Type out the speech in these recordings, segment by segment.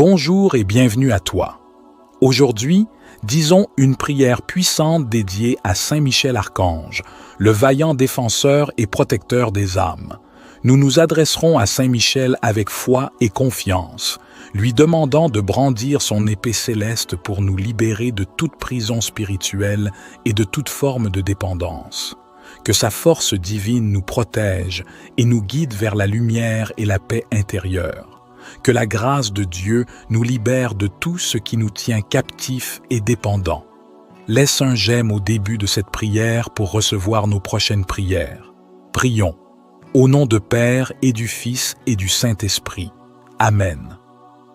Bonjour et bienvenue à toi. Aujourd'hui, disons une prière puissante dédiée à Saint Michel Archange, le vaillant défenseur et protecteur des âmes. Nous nous adresserons à Saint Michel avec foi et confiance, lui demandant de brandir son épée céleste pour nous libérer de toute prison spirituelle et de toute forme de dépendance. Que sa force divine nous protège et nous guide vers la lumière et la paix intérieure. Que la grâce de Dieu nous libère de tout ce qui nous tient captifs et dépendants. Laisse un j'aime au début de cette prière pour recevoir nos prochaines prières. Prions. Au nom de Père et du Fils et du Saint-Esprit. Amen.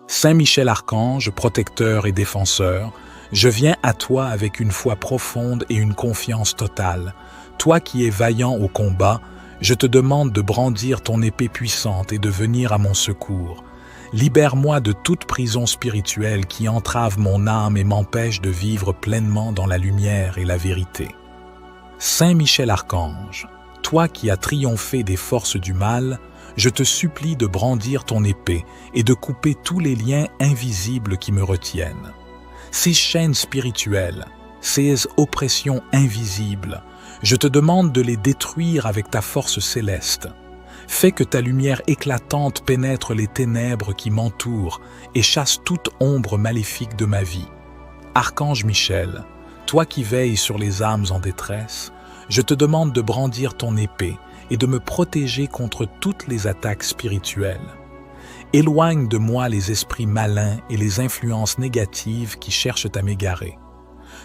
Saint Michel Archange, protecteur et défenseur, je viens à toi avec une foi profonde et une confiance totale. Toi qui es vaillant au combat, je te demande de brandir ton épée puissante et de venir à mon secours. Libère-moi de toute prison spirituelle qui entrave mon âme et m'empêche de vivre pleinement dans la lumière et la vérité. Saint Michel Archange, toi qui as triomphé des forces du mal, je te supplie de brandir ton épée et de couper tous les liens invisibles qui me retiennent. Ces chaînes spirituelles, ces oppressions invisibles, je te demande de les détruire avec ta force céleste. Fais que ta lumière éclatante pénètre les ténèbres qui m'entourent et chasse toute ombre maléfique de ma vie. Archange Michel, toi qui veilles sur les âmes en détresse, je te demande de brandir ton épée et de me protéger contre toutes les attaques spirituelles. Éloigne de moi les esprits malins et les influences négatives qui cherchent à m'égarer.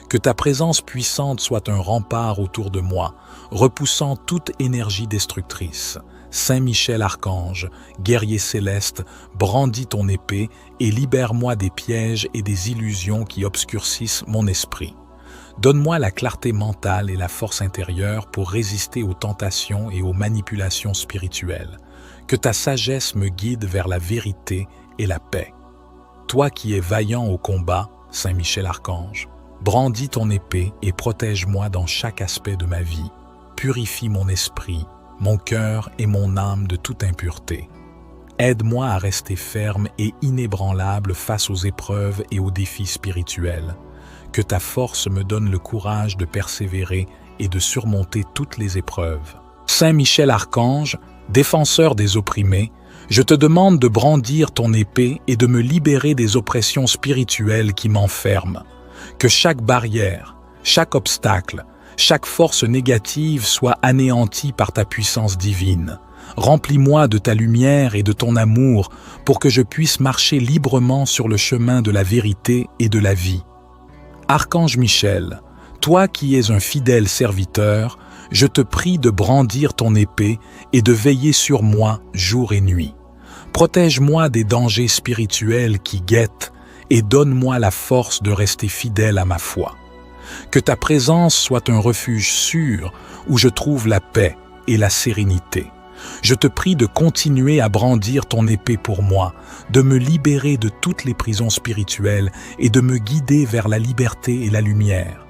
Que ta présence puissante soit un rempart autour de moi, repoussant toute énergie destructrice. Saint Michel Archange, guerrier céleste, brandis ton épée et libère-moi des pièges et des illusions qui obscurcissent mon esprit. Donne-moi la clarté mentale et la force intérieure pour résister aux tentations et aux manipulations spirituelles. Que ta sagesse me guide vers la vérité et la paix. Toi qui es vaillant au combat, Saint Michel Archange, brandis ton épée et protège-moi dans chaque aspect de ma vie. Purifie mon esprit, mon cœur et mon âme de toute impureté. Aide-moi à rester ferme et inébranlable face aux épreuves et aux défis spirituels. Que ta force me donne le courage de persévérer et de surmonter toutes les épreuves. Saint Michel Archange, défenseur des opprimés, je te demande de brandir ton épée et de me libérer des oppressions spirituelles qui m'enferment. Que chaque barrière, chaque obstacle, chaque force négative soit anéantie par ta puissance divine. Remplis-moi de ta lumière et de ton amour pour que je puisse marcher librement sur le chemin de la vérité et de la vie. Archange Michel, toi qui es un fidèle serviteur, je te prie de brandir ton épée et de veiller sur moi jour et nuit. Protège-moi des dangers spirituels qui guettent et donne-moi la force de rester fidèle à ma foi. Que ta présence soit un refuge sûr où je trouve la paix et la sérénité. Je te prie de continuer à brandir ton épée pour moi, de me libérer de toutes les prisons spirituelles et de me guider vers la liberté et la lumière.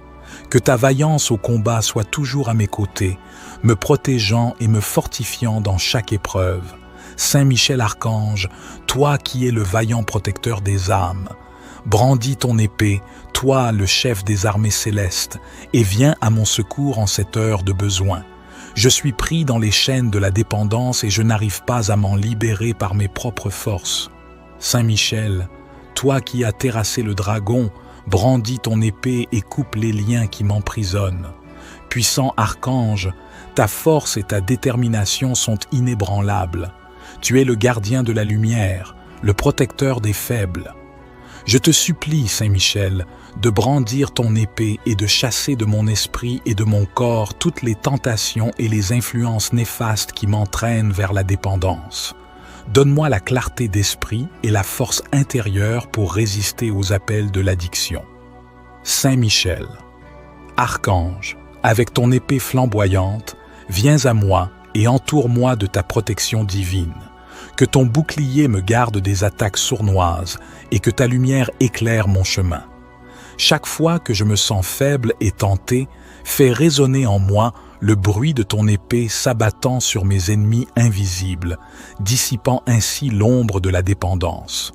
Que ta vaillance au combat soit toujours à mes côtés, me protégeant et me fortifiant dans chaque épreuve. Saint Michel Archange, toi qui es le vaillant protecteur des âmes, brandis ton épée, toi le chef des armées célestes, et viens à mon secours en cette heure de besoin. Je suis pris dans les chaînes de la dépendance et je n'arrive pas à m'en libérer par mes propres forces. Saint Michel, toi qui as terrassé le dragon, brandis ton épée et coupe les liens qui m'emprisonnent. Puissant archange, ta force et ta détermination sont inébranlables. Tu es le gardien de la lumière, le protecteur des faibles. Je te supplie, Saint Michel, de brandir ton épée et de chasser de mon esprit et de mon corps toutes les tentations et les influences néfastes qui m'entraînent vers la dépendance. Donne-moi la clarté d'esprit et la force intérieure pour résister aux appels de l'addiction. Saint Michel, Archange, avec ton épée flamboyante, viens à moi et entoure-moi de ta protection divine. Que ton bouclier me garde des attaques sournoises et que ta lumière éclaire mon chemin. Chaque fois que je me sens faible et tenté, fais résonner en moi le bruit de ton épée s'abattant sur mes ennemis invisibles, dissipant ainsi l'ombre de la dépendance.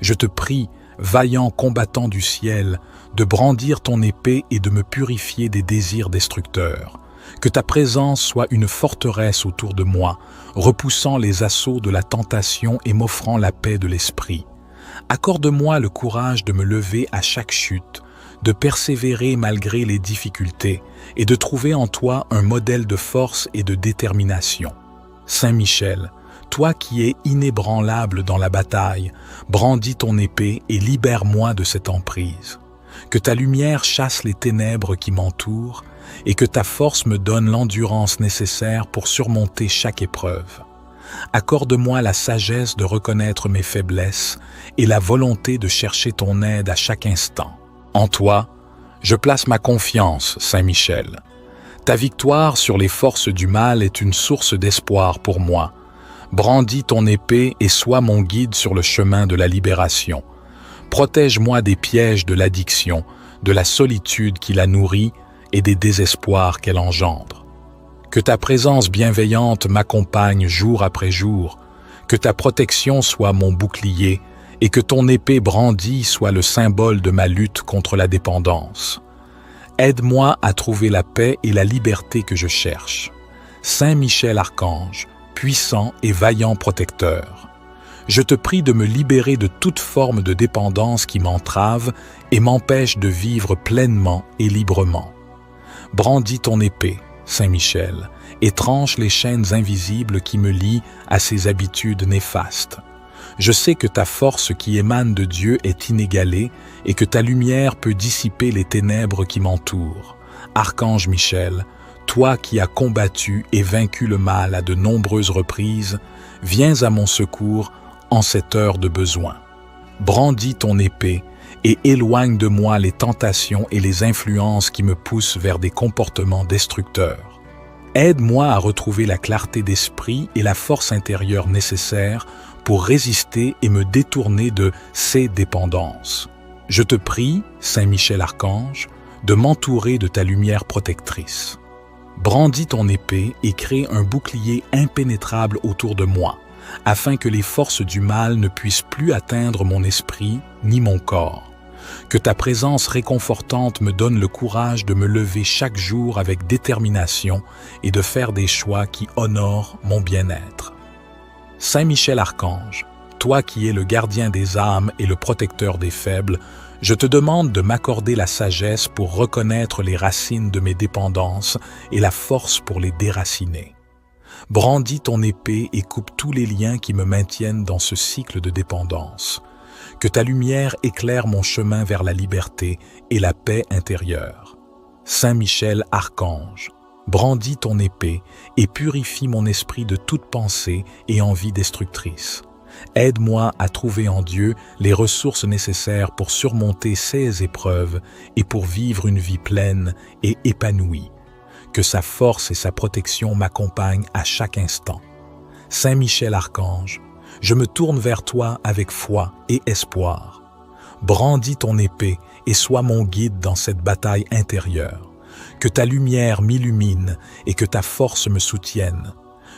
Je te prie, vaillant combattant du ciel, de brandir ton épée et de me purifier des désirs destructeurs. Que ta présence soit une forteresse autour de moi, repoussant les assauts de la tentation et m'offrant la paix de l'esprit. Accorde-moi le courage de me lever à chaque chute, de persévérer malgré les difficultés et de trouver en toi un modèle de force et de détermination. Saint Michel, toi qui es inébranlable dans la bataille, brandis ton épée et libère-moi de cette emprise. Que ta lumière chasse les ténèbres qui m'entourent et que ta force me donne l'endurance nécessaire pour surmonter chaque épreuve. Accorde-moi la sagesse de reconnaître mes faiblesses et la volonté de chercher ton aide à chaque instant. En toi, je place ma confiance, Saint Michel. Ta victoire sur les forces du mal est une source d'espoir pour moi. Brandis ton épée et sois mon guide sur le chemin de la libération. Protège-moi des pièges de l'addiction, de la solitude qui la nourrit et des désespoirs qu'elle engendre. Que ta présence bienveillante m'accompagne jour après jour, que ta protection soit mon bouclier et que ton épée brandie soit le symbole de ma lutte contre la dépendance. Aide-moi à trouver la paix et la liberté que je cherche. Saint Michel Archange, puissant et vaillant protecteur, je te prie de me libérer de toute forme de dépendance qui m'entrave et m'empêche de vivre pleinement et librement. Brandis ton épée, Saint Michel, et tranche les chaînes invisibles qui me lient à ces habitudes néfastes. Je sais que ta force qui émane de Dieu est inégalée et que ta lumière peut dissiper les ténèbres qui m'entourent. Archange Michel, toi qui as combattu et vaincu le mal à de nombreuses reprises, viens à mon secours en cette heure de besoin. Brandis ton épée et éloigne de moi les tentations et les influences qui me poussent vers des comportements destructeurs. Aide-moi à retrouver la clarté d'esprit et la force intérieure nécessaires pour résister et me détourner de ces dépendances. Je te prie, Saint Michel Archange, de m'entourer de ta lumière protectrice. Brandis ton épée et crée un bouclier impénétrable autour de moi, afin que les forces du mal ne puissent plus atteindre mon esprit ni mon corps. Que ta présence réconfortante me donne le courage de me lever chaque jour avec détermination et de faire des choix qui honorent mon bien-être. Saint Michel Archange, toi qui es le gardien des âmes et le protecteur des faibles, je te demande de m'accorder la sagesse pour reconnaître les racines de mes dépendances et la force pour les déraciner. Brandis ton épée et coupe tous les liens qui me maintiennent dans ce cycle de dépendance. Que ta lumière éclaire mon chemin vers la liberté et la paix intérieure. Saint Michel Archange, brandis ton épée et purifie mon esprit de toute pensée et envie destructrice. Aide-moi à trouver en Dieu les ressources nécessaires pour surmonter ces épreuves et pour vivre une vie pleine et épanouie. Que sa force et sa protection m'accompagnent à chaque instant. Saint Michel Archange, je me tourne vers toi avec foi et espoir. Brandis ton épée et sois mon guide dans cette bataille intérieure. Que ta lumière m'illumine et que ta force me soutienne.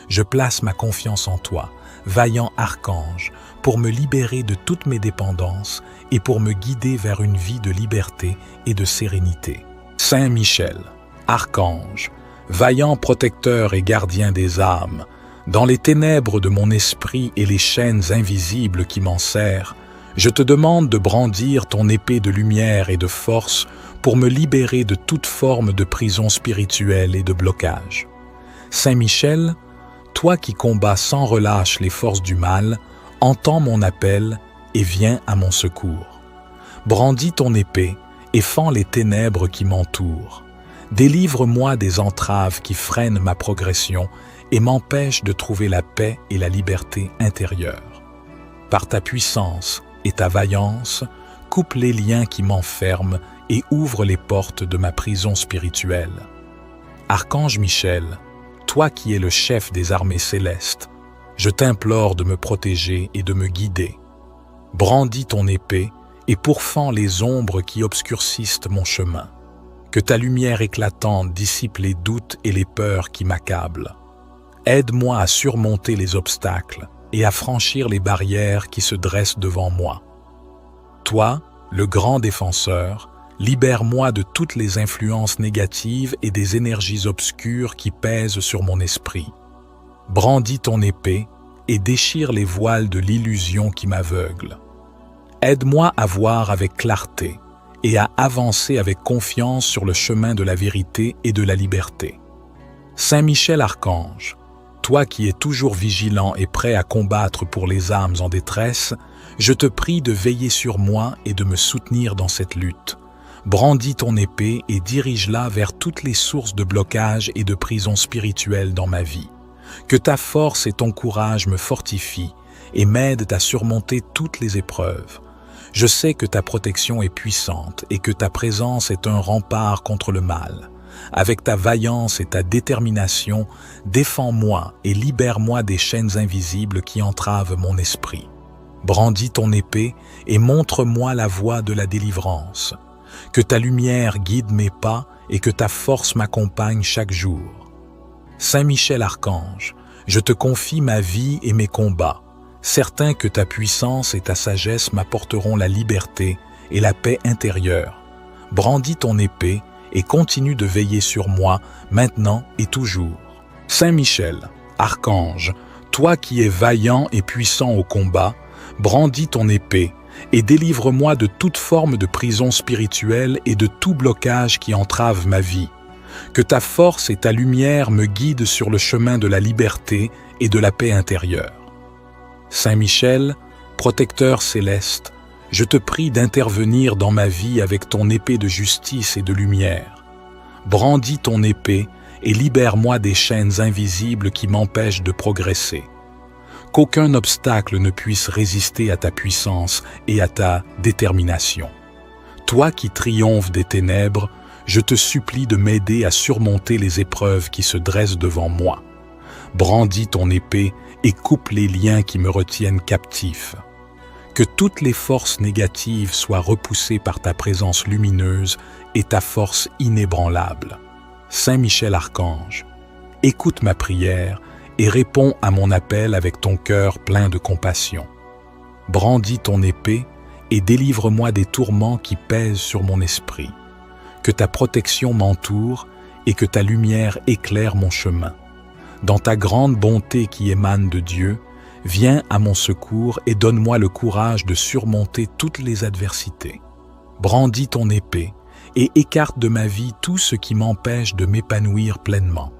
Je place ma confiance en toi, vaillant archange, pour me libérer de toutes mes dépendances et pour me guider vers une vie de liberté et de sérénité. Saint Michel, archange, vaillant protecteur et gardien des âmes, dans les ténèbres de mon esprit et les chaînes invisibles qui m'enserrent, je te demande de brandir ton épée de lumière et de force pour me libérer de toute forme de prison spirituelle et de blocage. Saint Michel, toi qui combats sans relâche les forces du mal, entends mon appel et viens à mon secours. Brandis ton épée et fends les ténèbres qui m'entourent. Délivre-moi des entraves qui freinent ma progression et m'empêchent de trouver la paix et la liberté intérieure. Par ta puissance et ta vaillance, coupe les liens qui m'enferment et ouvre les portes de ma prison spirituelle. Archange Michel, toi qui es le chef des armées célestes, je t'implore de me protéger et de me guider. Brandis ton épée et pourfends les ombres qui obscurcissent mon chemin. Que ta lumière éclatante dissipe les doutes et les peurs qui m'accablent. Aide-moi à surmonter les obstacles et à franchir les barrières qui se dressent devant moi. Toi, le grand défenseur, libère-moi de toutes les influences négatives et des énergies obscures qui pèsent sur mon esprit. Brandis ton épée et déchire les voiles de l'illusion qui m'aveugle. Aide-moi à voir avec clarté et à avancer avec confiance sur le chemin de la vérité et de la liberté. Saint Michel Archange, toi qui es toujours vigilant et prêt à combattre pour les âmes en détresse, je te prie de veiller sur moi et de me soutenir dans cette lutte. Brandis ton épée et dirige-la vers toutes les sources de blocage et de prison spirituelle dans ma vie. Que ta force et ton courage me fortifient et m'aident à surmonter toutes les épreuves. Je sais que ta protection est puissante et que ta présence est un rempart contre le mal. Avec ta vaillance et ta détermination, défends-moi et libère-moi des chaînes invisibles qui entravent mon esprit. Brandis ton épée et montre-moi la voie de la délivrance. Que ta lumière guide mes pas et que ta force m'accompagne chaque jour. Saint Michel Archange, je te confie ma vie et mes combats, certain que ta puissance et ta sagesse m'apporteront la liberté et la paix intérieure. Brandis ton épée et continue de veiller sur moi, maintenant et toujours. Saint Michel, Archange, toi qui es vaillant et puissant au combat, brandis ton épée et délivre-moi de toute forme de prison spirituelle et de tout blocage qui entrave ma vie. Que ta force et ta lumière me guident sur le chemin de la liberté et de la paix intérieure. Saint Michel, protecteur céleste, je te prie d'intervenir dans ma vie avec ton épée de justice et de lumière. Brandis ton épée et libère-moi des chaînes invisibles qui m'empêchent de progresser. Qu'aucun obstacle ne puisse résister à ta puissance et à ta détermination. Toi qui triomphes des ténèbres, je te supplie de m'aider à surmonter les épreuves qui se dressent devant moi. Brandis ton épée et coupe les liens qui me retiennent captif. Que toutes les forces négatives soient repoussées par ta présence lumineuse et ta force inébranlable. Saint Michel Archange, écoute ma prière et réponds à mon appel avec ton cœur plein de compassion. Brandis ton épée et délivre-moi des tourments qui pèsent sur mon esprit. Que ta protection m'entoure et que ta lumière éclaire mon chemin. Dans ta grande bonté qui émane de Dieu, viens à mon secours et donne-moi le courage de surmonter toutes les adversités. Brandis ton épée et écarte de ma vie tout ce qui m'empêche de m'épanouir pleinement.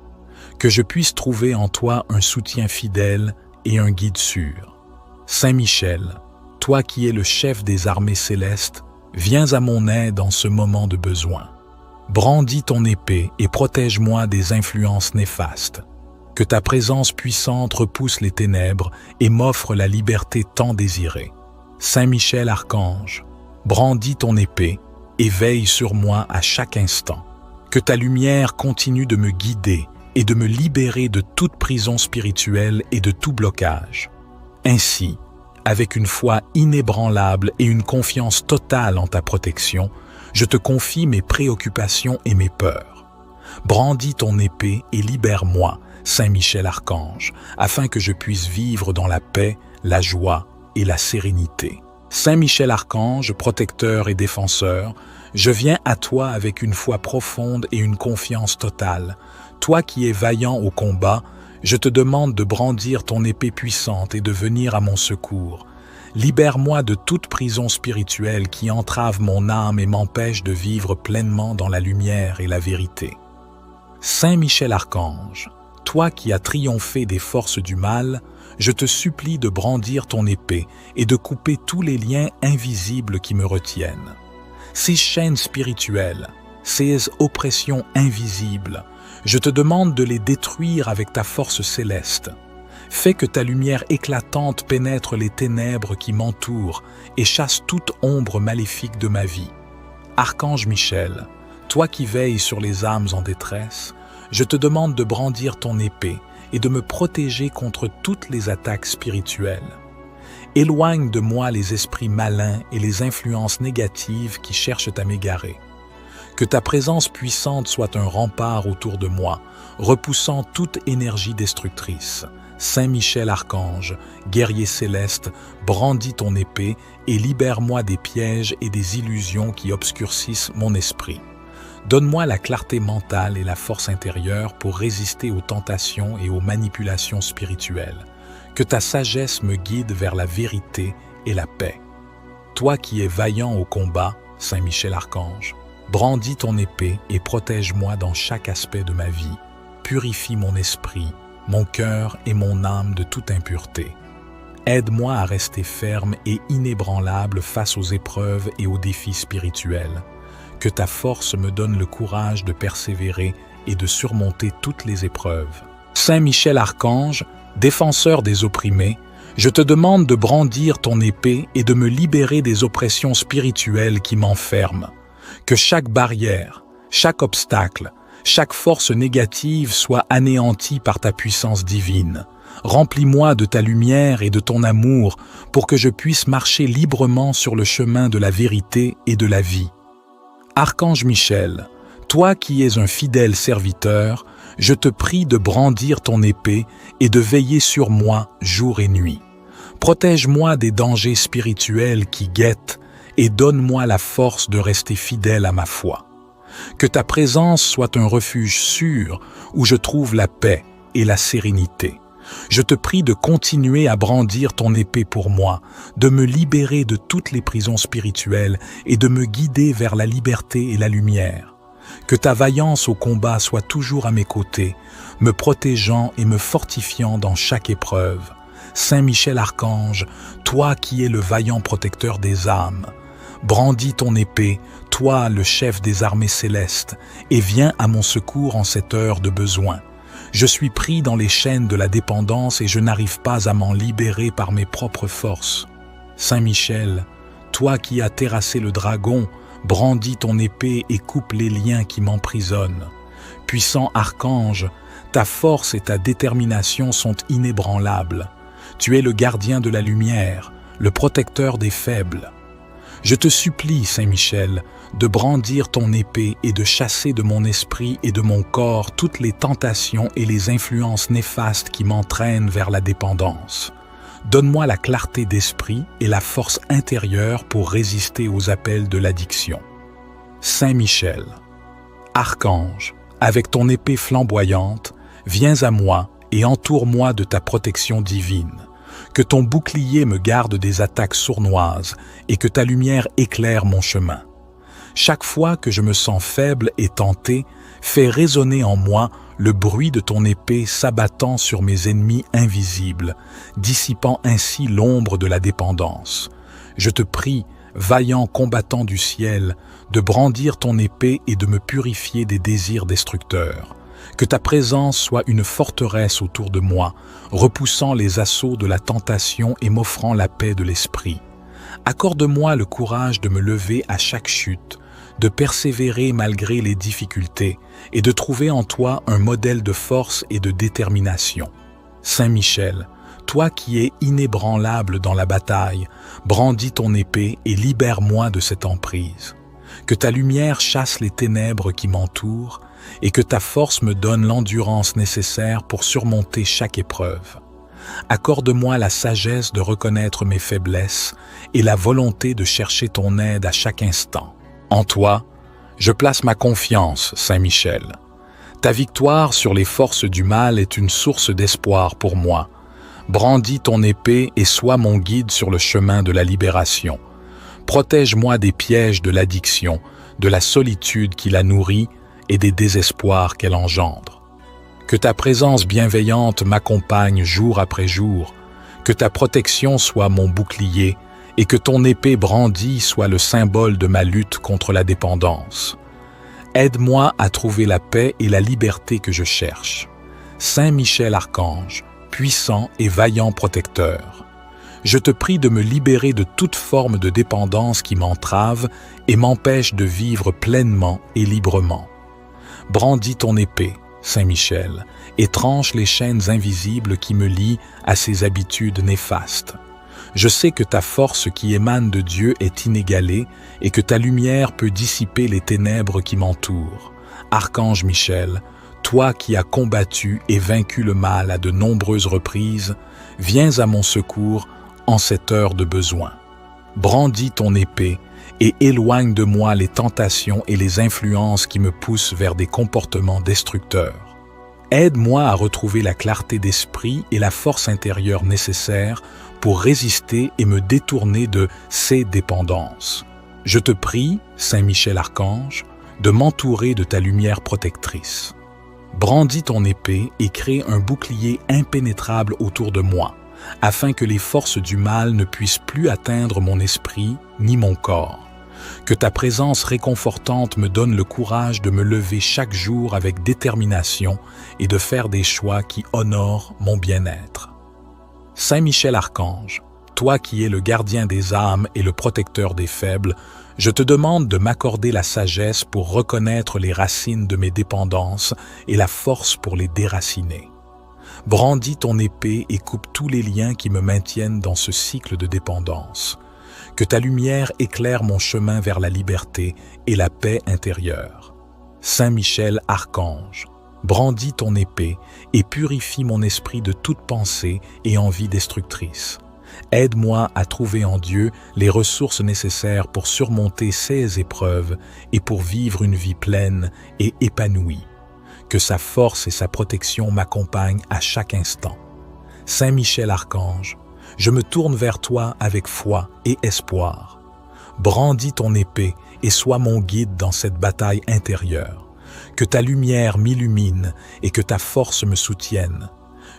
Que je puisse trouver en toi un soutien fidèle et un guide sûr. Saint Michel, toi qui es le chef des armées célestes, viens à mon aide en ce moment de besoin. Brandis ton épée et protège-moi des influences néfastes. Que ta présence puissante repousse les ténèbres et m'offre la liberté tant désirée. Saint Michel Archange, brandis ton épée et veille sur moi à chaque instant. Que ta lumière continue de me guider et de me libérer de toute prison spirituelle et de tout blocage. Ainsi, avec une foi inébranlable et une confiance totale en ta protection, je te confie mes préoccupations et mes peurs. Brandis ton épée et libère-moi, Saint Michel Archange, afin que je puisse vivre dans la paix, la joie et la sérénité. Saint Michel Archange, protecteur et défenseur, je viens à toi avec une foi profonde et une confiance totale. Toi qui es vaillant au combat, je te demande de brandir ton épée puissante et de venir à mon secours. Libère-moi de toute prison spirituelle qui entrave mon âme et m'empêche de vivre pleinement dans la lumière et la vérité. Saint Michel Archange, toi qui as triomphé des forces du mal, je te supplie de brandir ton épée et de couper tous les liens invisibles qui me retiennent. Ces chaînes spirituelles, ces oppressions invisibles, je te demande de les détruire avec ta force céleste. Fais que ta lumière éclatante pénètre les ténèbres qui m'entourent et chasse toute ombre maléfique de ma vie. Archange Michel, toi qui veilles sur les âmes en détresse, je te demande de brandir ton épée et de me protéger contre toutes les attaques spirituelles. Éloigne de moi les esprits malins et les influences négatives qui cherchent à m'égarer. Que ta présence puissante soit un rempart autour de moi, repoussant toute énergie destructrice. Saint Michel Archange, guerrier céleste, brandis ton épée et libère-moi des pièges et des illusions qui obscurcissent mon esprit. Donne-moi la clarté mentale et la force intérieure pour résister aux tentations et aux manipulations spirituelles. Que ta sagesse me guide vers la vérité et la paix. Toi qui es vaillant au combat, Saint Michel Archange, brandis ton épée et protège-moi dans chaque aspect de ma vie. Purifie mon esprit, mon cœur et mon âme de toute impureté. Aide-moi à rester ferme et inébranlable face aux épreuves et aux défis spirituels. Que ta force me donne le courage de persévérer et de surmonter toutes les épreuves. Saint Michel Archange, défenseur des opprimés, je te demande de brandir ton épée et de me libérer des oppressions spirituelles qui m'enferment. Que chaque barrière, chaque obstacle, chaque force négative soit anéantie par ta puissance divine. Remplis-moi de ta lumière et de ton amour pour que je puisse marcher librement sur le chemin de la vérité et de la vie. Archange Michel, toi qui es un fidèle serviteur, je te prie de brandir ton épée et de veiller sur moi jour et nuit. Protège-moi des dangers spirituels qui guettent et donne-moi la force de rester fidèle à ma foi. Que ta présence soit un refuge sûr où je trouve la paix et la sérénité. Je te prie de continuer à brandir ton épée pour moi, de me libérer de toutes les prisons spirituelles et de me guider vers la liberté et la lumière. Que ta vaillance au combat soit toujours à mes côtés, me protégeant et me fortifiant dans chaque épreuve. Saint Michel Archange, toi qui es le vaillant protecteur des âmes, brandis ton épée, toi le chef des armées célestes, et viens à mon secours en cette heure de besoin. Je suis pris dans les chaînes de la dépendance et je n'arrive pas à m'en libérer par mes propres forces. Saint Michel, toi qui as terrassé le dragon, brandis ton épée et coupe les liens qui m'emprisonnent. Puissant archange, ta force et ta détermination sont inébranlables. Tu es le gardien de la lumière, le protecteur des faibles. Je te supplie, Saint Michel, de brandir ton épée et de chasser de mon esprit et de mon corps toutes les tentations et les influences néfastes qui m'entraînent vers la dépendance. Donne-moi la clarté d'esprit et la force intérieure pour résister aux appels de l'addiction. Saint Michel, Archange, avec ton épée flamboyante, viens à moi et entoure-moi de ta protection divine. Que ton bouclier me garde des attaques sournoises et que ta lumière éclaire mon chemin. Chaque fois que je me sens faible et tenté, fais résonner en moi le bruit de ton épée s'abattant sur mes ennemis invisibles, dissipant ainsi l'ombre de la dépendance. Je te prie, vaillant combattant du ciel, de brandir ton épée et de me purifier des désirs destructeurs. Que ta présence soit une forteresse autour de moi, repoussant les assauts de la tentation et m'offrant la paix de l'esprit. Accorde-moi le courage de me lever à chaque chute, de persévérer malgré les difficultés et de trouver en toi un modèle de force et de détermination. Saint Michel, toi qui es inébranlable dans la bataille, brandis ton épée et libère-moi de cette emprise. Que ta lumière chasse les ténèbres qui m'entourent et que ta force me donne l'endurance nécessaire pour surmonter chaque épreuve. Accorde-moi la sagesse de reconnaître mes faiblesses et la volonté de chercher ton aide à chaque instant. En toi, je place ma confiance, Saint Michel. Ta victoire sur les forces du mal est une source d'espoir pour moi. Brandis ton épée et sois mon guide sur le chemin de la libération. Protège-moi des pièges de l'addiction, de la solitude qui la nourrit et des désespoirs qu'elle engendre. Que ta présence bienveillante m'accompagne jour après jour, que ta protection soit mon bouclier et que ton épée brandie soit le symbole de ma lutte contre la dépendance. Aide-moi à trouver la paix et la liberté que je cherche. Saint Michel Archange, puissant et vaillant protecteur, je te prie de me libérer de toute forme de dépendance qui m'entrave et m'empêche de vivre pleinement et librement. Brandis ton épée, Saint Michel, et tranche les chaînes invisibles qui me lient à ces habitudes néfastes. Je sais que ta force qui émane de Dieu est inégalée et que ta lumière peut dissiper les ténèbres qui m'entourent. Archange Michel, toi qui as combattu et vaincu le mal à de nombreuses reprises, viens à mon secours en cette heure de besoin. Brandis ton épée et éloigne de moi les tentations et les influences qui me poussent vers des comportements destructeurs. Aide-moi à retrouver la clarté d'esprit et la force intérieure nécessaires pour résister et me détourner de ces dépendances. Je te prie, Saint Michel Archange, de m'entourer de ta lumière protectrice. Brandis ton épée et crée un bouclier impénétrable autour de moi, afin que les forces du mal ne puissent plus atteindre mon esprit ni mon corps. Que ta présence réconfortante me donne le courage de me lever chaque jour avec détermination et de faire des choix qui honorent mon bien-être. Saint Michel Archange, toi qui es le gardien des âmes et le protecteur des faibles, je te demande de m'accorder la sagesse pour reconnaître les racines de mes dépendances et la force pour les déraciner. Brandis ton épée et coupe tous les liens qui me maintiennent dans ce cycle de dépendance. Que ta lumière éclaire mon chemin vers la liberté et la paix intérieure. Saint Michel Archange, brandis ton épée et purifie mon esprit de toute pensée et envie destructrice. Aide-moi à trouver en Dieu les ressources nécessaires pour surmonter ces épreuves et pour vivre une vie pleine et épanouie. Que sa force et sa protection m'accompagnent à chaque instant. Saint Michel Archange, je me tourne vers toi avec foi et espoir. Brandis ton épée et sois mon guide dans cette bataille intérieure. Que ta lumière m'illumine et que ta force me soutienne.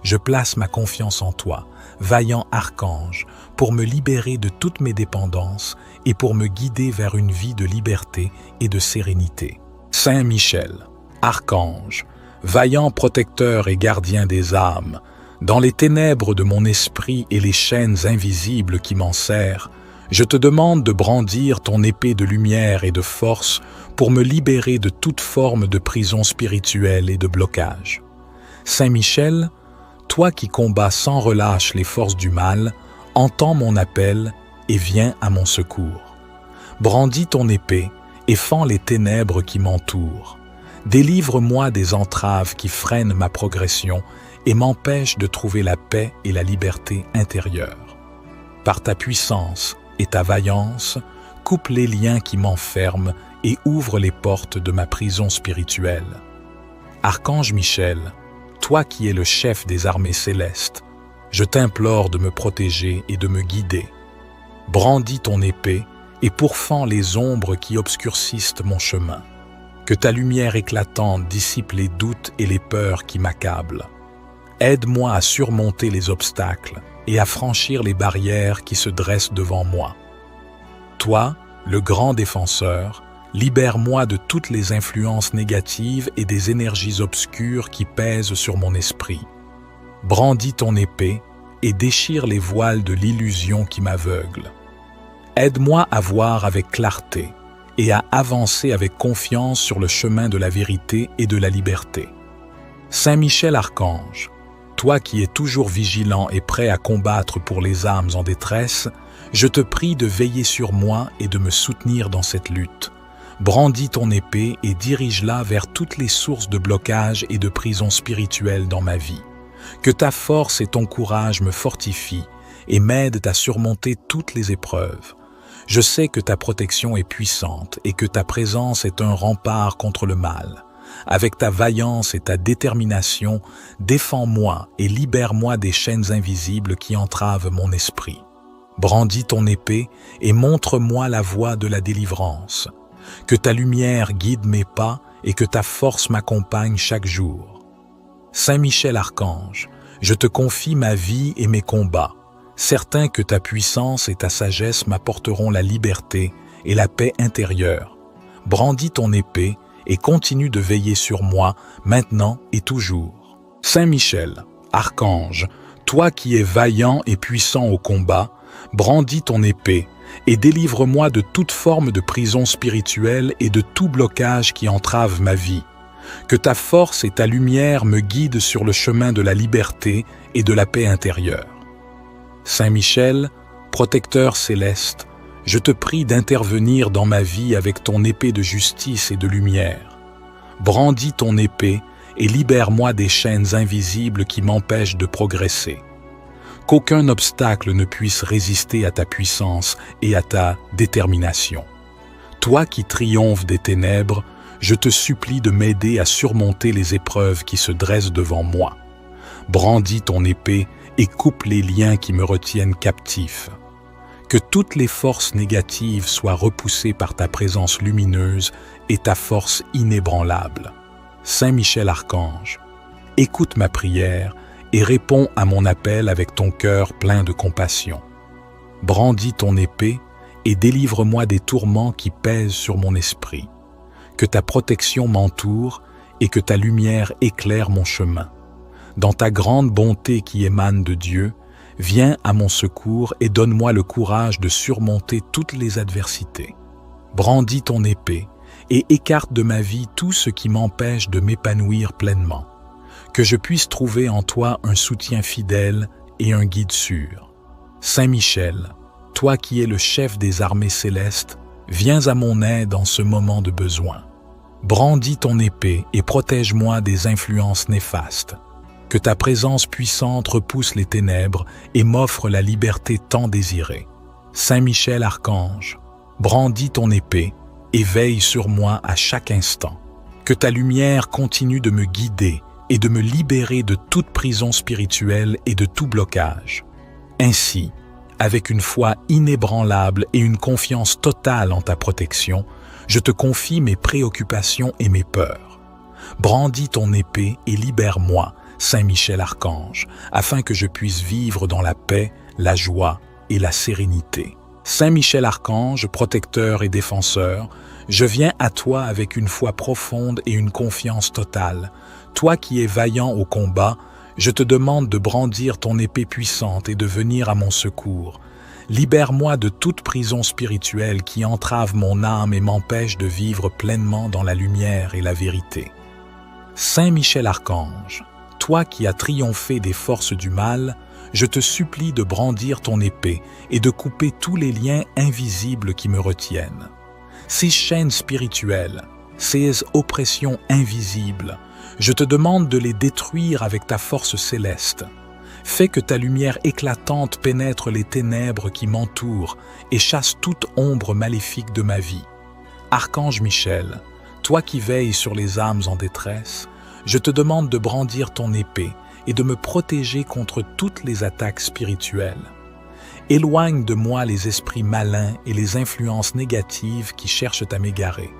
Je place ma confiance en toi, vaillant archange, pour me libérer de toutes mes dépendances et pour me guider vers une vie de liberté et de sérénité. Saint Michel, archange, vaillant protecteur et gardien des âmes, dans les ténèbres de mon esprit et les chaînes invisibles qui m'enserrent, je te demande de brandir ton épée de lumière et de force pour me libérer de toute forme de prison spirituelle et de blocage. Saint Michel, toi qui combats sans relâche les forces du mal, entends mon appel et viens à mon secours. Brandis ton épée et fends les ténèbres qui m'entourent. Délivre-moi des entraves qui freinent ma progression et m'empêchent de trouver la paix et la liberté intérieure. Par ta puissance et ta vaillance, coupe les liens qui m'enferment et ouvre les portes de ma prison spirituelle. Archange Michel, toi qui es le chef des armées célestes, je t'implore de me protéger et de me guider. Brandis ton épée et pourfends les ombres qui obscurcissent mon chemin. Que ta lumière éclatante dissipe les doutes et les peurs qui m'accablent. Aide-moi à surmonter les obstacles et à franchir les barrières qui se dressent devant moi. Toi, le grand défenseur, libère-moi de toutes les influences négatives et des énergies obscures qui pèsent sur mon esprit. Brandis ton épée et déchire les voiles de l'illusion qui m'aveugle. Aide-moi à voir avec clarté et à avancer avec confiance sur le chemin de la vérité et de la liberté. Saint Michel Archange, toi qui es toujours vigilant et prêt à combattre pour les âmes en détresse, je te prie de veiller sur moi et de me soutenir dans cette lutte. Brandis ton épée et dirige-la vers toutes les sources de blocage et de prison spirituelle dans ma vie. Que ta force et ton courage me fortifient et m'aident à surmonter toutes les épreuves. Je sais que ta protection est puissante et que ta présence est un rempart contre le mal. Avec ta vaillance et ta détermination, défends-moi et libère-moi des chaînes invisibles qui entravent mon esprit. Brandis ton épée et montre-moi la voie de la délivrance. Que ta lumière guide mes pas et que ta force m'accompagne chaque jour. Saint Michel Archange, je te confie ma vie et mes combats, certain que ta puissance et ta sagesse m'apporteront la liberté et la paix intérieure. Brandis ton épée et continue de veiller sur moi, maintenant et toujours. Saint Michel, Archange, toi qui es vaillant et puissant au combat, brandis ton épée et délivre-moi de toute forme de prison spirituelle et de tout blocage qui entrave ma vie. Que ta force et ta lumière me guident sur le chemin de la liberté et de la paix intérieure. Saint Michel, protecteur céleste, je te prie d'intervenir dans ma vie avec ton épée de justice et de lumière. Brandis ton épée et libère-moi des chaînes invisibles qui m'empêchent de progresser. Qu'aucun obstacle ne puisse résister à ta puissance et à ta détermination. Toi qui triomphes des ténèbres, je te supplie de m'aider à surmonter les épreuves qui se dressent devant moi. Brandis ton épée et coupe les liens qui me retiennent captif. Que toutes les forces négatives soient repoussées par ta présence lumineuse et ta force inébranlable. Saint Michel Archange, écoute ma prière et réponds à mon appel avec ton cœur plein de compassion. Brandis ton épée et délivre-moi des tourments qui pèsent sur mon esprit. Que ta protection m'entoure et que ta lumière éclaire mon chemin. Dans ta grande bonté qui émane de Dieu, viens à mon secours et donne-moi le courage de surmonter toutes les adversités. Brandis ton épée et écarte de ma vie tout ce qui m'empêche de m'épanouir pleinement. Que je puisse trouver en toi un soutien fidèle et un guide sûr. Saint Michel, toi qui es le chef des armées célestes, viens à mon aide en ce moment de besoin. Brandis ton épée et protège-moi des influences néfastes. Que ta présence puissante repousse les ténèbres et m'offre la liberté tant désirée. Saint Michel Archange, brandis ton épée et veille sur moi à chaque instant. Que ta lumière continue de me guider et de me libérer de toute prison spirituelle et de tout blocage. Ainsi, avec une foi inébranlable et une confiance totale en ta protection, je te confie mes préoccupations et mes peurs. Brandis ton épée et libère-moi, Saint Michel Archange, afin que je puisse vivre dans la paix, la joie et la sérénité. Saint Michel Archange, protecteur et défenseur, je viens à toi avec une foi profonde et une confiance totale. Toi qui es vaillant au combat, je te demande de brandir ton épée puissante et de venir à mon secours. Libère-moi de toute prison spirituelle qui entrave mon âme et m'empêche de vivre pleinement dans la lumière et la vérité. Saint Michel Archange, toi qui as triomphé des forces du mal, je te supplie de brandir ton épée et de couper tous les liens invisibles qui me retiennent. Ces chaînes spirituelles, ces oppressions invisibles, je te demande de les détruire avec ta force céleste. Fais que ta lumière éclatante pénètre les ténèbres qui m'entourent et chasse toute ombre maléfique de ma vie. Archange Michel, toi qui veilles sur les âmes en détresse, je te demande de brandir ton épée et de me protéger contre toutes les attaques spirituelles. Éloigne de moi les esprits malins et les influences négatives qui cherchent à m'égarer.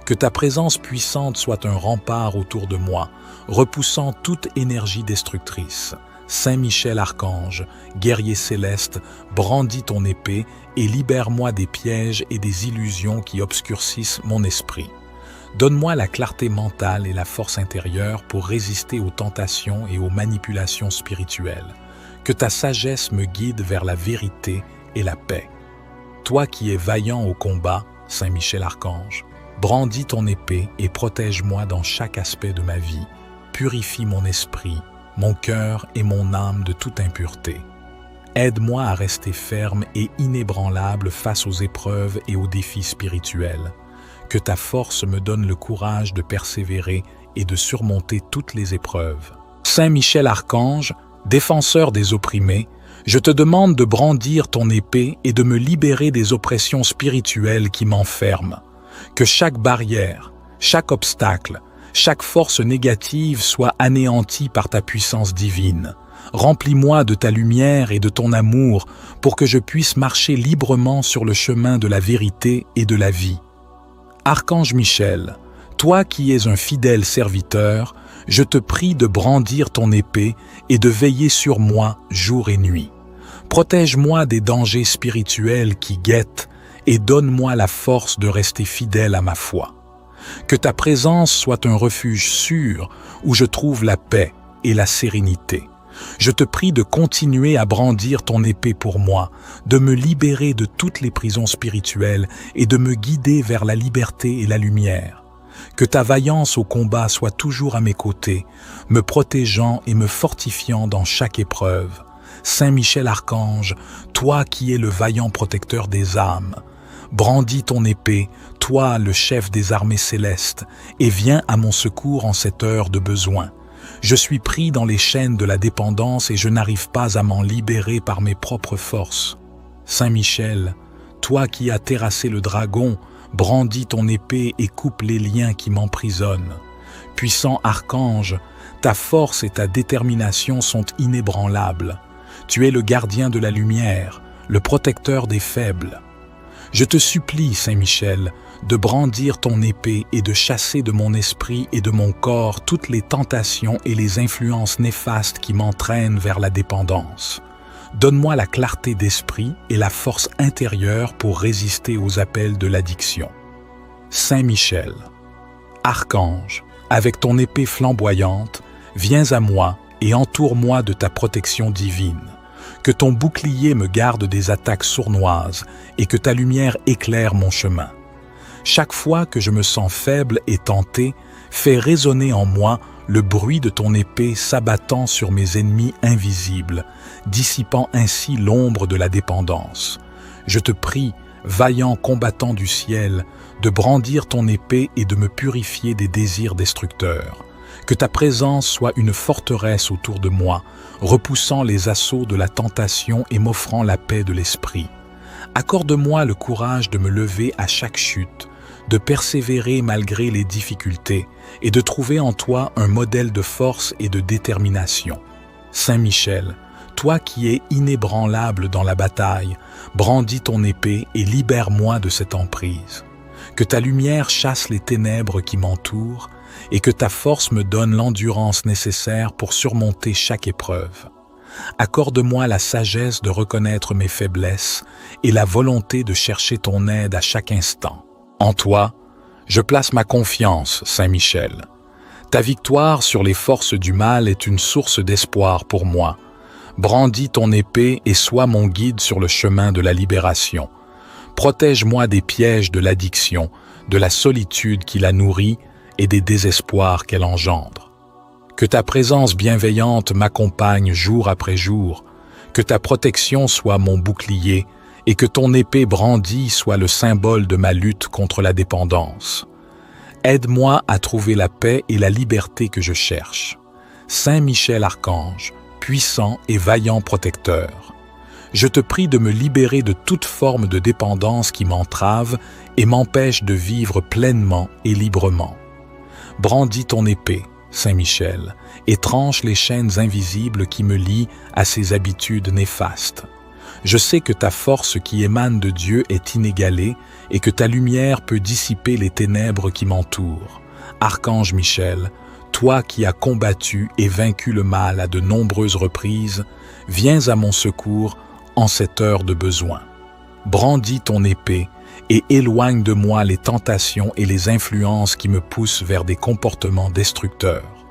Que ta présence puissante soit un rempart autour de moi, repoussant toute énergie destructrice. Saint Michel Archange, guerrier céleste, brandis ton épée et libère-moi des pièges et des illusions qui obscurcissent mon esprit. Donne-moi la clarté mentale et la force intérieure pour résister aux tentations et aux manipulations spirituelles. Que ta sagesse me guide vers la vérité et la paix. Toi qui es vaillant au combat, Saint Michel Archange, brandis ton épée et protège-moi dans chaque aspect de ma vie. Purifie mon esprit, mon cœur et mon âme de toute impureté. Aide-moi à rester ferme et inébranlable face aux épreuves et aux défis spirituels. Que ta force me donne le courage de persévérer et de surmonter toutes les épreuves. Saint Michel Archange, défenseur des opprimés, je te demande de brandir ton épée et de me libérer des oppressions spirituelles qui m'enferment. Que chaque barrière, chaque obstacle, chaque force négative soit anéantie par ta puissance divine. Remplis-moi de ta lumière et de ton amour pour que je puisse marcher librement sur le chemin de la vérité et de la vie. Archange Michel, toi qui es un fidèle serviteur, je te prie de brandir ton épée et de veiller sur moi jour et nuit. Protège-moi des dangers spirituels qui guettent et donne-moi la force de rester fidèle à ma foi. Que ta présence soit un refuge sûr où je trouve la paix et la sérénité. Je te prie de continuer à brandir ton épée pour moi, de me libérer de toutes les prisons spirituelles et de me guider vers la liberté et la lumière. Que ta vaillance au combat soit toujours à mes côtés, me protégeant et me fortifiant dans chaque épreuve. Saint Michel Archange, toi qui es le vaillant protecteur des âmes, Brandis ton épée, toi le chef des armées célestes, et viens à mon secours en cette heure de besoin. Je suis pris dans les chaînes de la dépendance et je n'arrive pas à m'en libérer par mes propres forces. Saint Michel, toi qui as terrassé le dragon, brandis ton épée et coupe les liens qui m'emprisonnent. Puissant archange, ta force et ta détermination sont inébranlables. Tu es le gardien de la lumière, le protecteur des faibles. Je te supplie, Saint Michel, de brandir ton épée et de chasser de mon esprit et de mon corps toutes les tentations et les influences néfastes qui m'entraînent vers la dépendance. Donne-moi la clarté d'esprit et la force intérieure pour résister aux appels de l'addiction. Saint Michel, archange, avec ton épée flamboyante, viens à moi et entoure-moi de ta protection divine. Que ton bouclier me garde des attaques sournoises et que ta lumière éclaire mon chemin. Chaque fois que je me sens faible et tenté, fais résonner en moi le bruit de ton épée s'abattant sur mes ennemis invisibles, dissipant ainsi l'ombre de la dépendance. Je te prie, vaillant combattant du ciel, de brandir ton épée et de me purifier des désirs destructeurs. Que ta présence soit une forteresse autour de moi, repoussant les assauts de la tentation et m'offrant la paix de l'esprit. Accorde-moi le courage de me lever à chaque chute, de persévérer malgré les difficultés et de trouver en toi un modèle de force et de détermination. Saint Michel, toi qui es inébranlable dans la bataille, brandis ton épée et libère-moi de cette emprise. Que ta lumière chasse les ténèbres qui m'entourent et que ta force me donne l'endurance nécessaire pour surmonter chaque épreuve. Accorde-moi la sagesse de reconnaître mes faiblesses et la volonté de chercher ton aide à chaque instant. En toi, je place ma confiance, Saint Michel. Ta victoire sur les forces du mal est une source d'espoir pour moi. Brandis ton épée et sois mon guide sur le chemin de la libération. Protège-moi des pièges de l'addiction, de la solitude qui la nourrit et des désespoirs qu'elle engendre. Que ta présence bienveillante m'accompagne jour après jour, que ta protection soit mon bouclier et que ton épée brandie soit le symbole de ma lutte contre la dépendance. Aide-moi à trouver la paix et la liberté que je cherche. Saint Michel Archange, puissant et vaillant protecteur, je te prie de me libérer de toute forme de dépendance qui m'entrave et m'empêche de vivre pleinement et librement. Brandis ton épée, Saint Michel, et tranche les chaînes invisibles qui me lient à ces habitudes néfastes. Je sais que ta force qui émane de Dieu est inégalée et que ta lumière peut dissiper les ténèbres qui m'entourent. Archange Michel, toi qui as combattu et vaincu le mal à de nombreuses reprises, viens à mon secours en cette heure de besoin. Brandis ton épée et éloigne de moi les tentations et les influences qui me poussent vers des comportements destructeurs.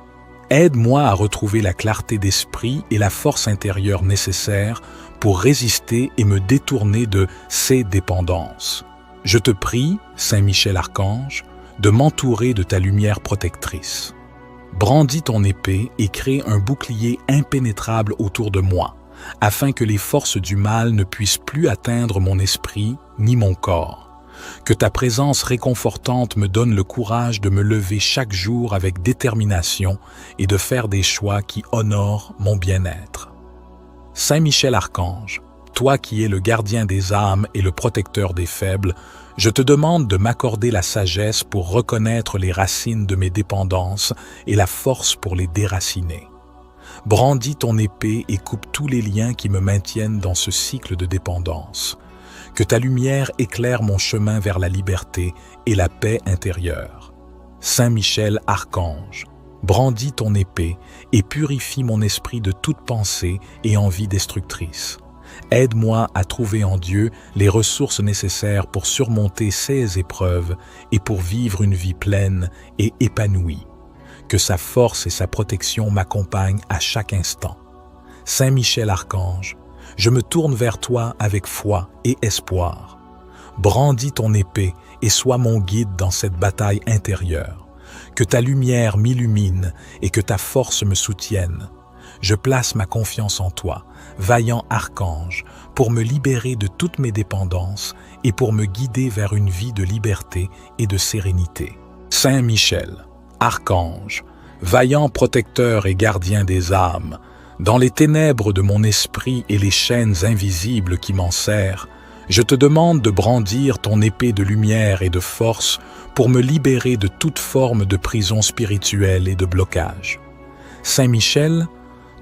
Aide-moi à retrouver la clarté d'esprit et la force intérieure nécessaires pour résister et me détourner de ces dépendances. Je te prie, Saint Michel Archange, de m'entourer de ta lumière protectrice. Brandis ton épée et crée un bouclier impénétrable autour de moi, afin que les forces du mal ne puissent plus atteindre mon esprit ni mon corps. Que ta présence réconfortante me donne le courage de me lever chaque jour avec détermination et de faire des choix qui honorent mon bien-être. Saint Michel Archange, toi qui es le gardien des âmes et le protecteur des faibles, je te demande de m'accorder la sagesse pour reconnaître les racines de mes dépendances et la force pour les déraciner. Brandis ton épée et coupe tous les liens qui me maintiennent dans ce cycle de dépendance. Que ta lumière éclaire mon chemin vers la liberté et la paix intérieure. Saint Michel Archange, brandis ton épée et purifie mon esprit de toute pensée et envie destructrice. Aide-moi à trouver en Dieu les ressources nécessaires pour surmonter ces épreuves et pour vivre une vie pleine et épanouie. Que sa force et sa protection m'accompagnent à chaque instant. Saint Michel Archange, je me tourne vers toi avec foi et espoir. Brandis ton épée et sois mon guide dans cette bataille intérieure. Que ta lumière m'illumine et que ta force me soutienne. je place ma confiance en toi, vaillant archange, pour me libérer de toutes mes dépendances et pour me guider vers une vie de liberté et de sérénité. Saint Michel, archange, vaillant protecteur et gardien des âmes, dans les ténèbres de mon esprit et les chaînes invisibles qui m'enserrent, je te demande de brandir ton épée de lumière et de force pour me libérer de toute forme de prison spirituelle et de blocage. Saint Michel,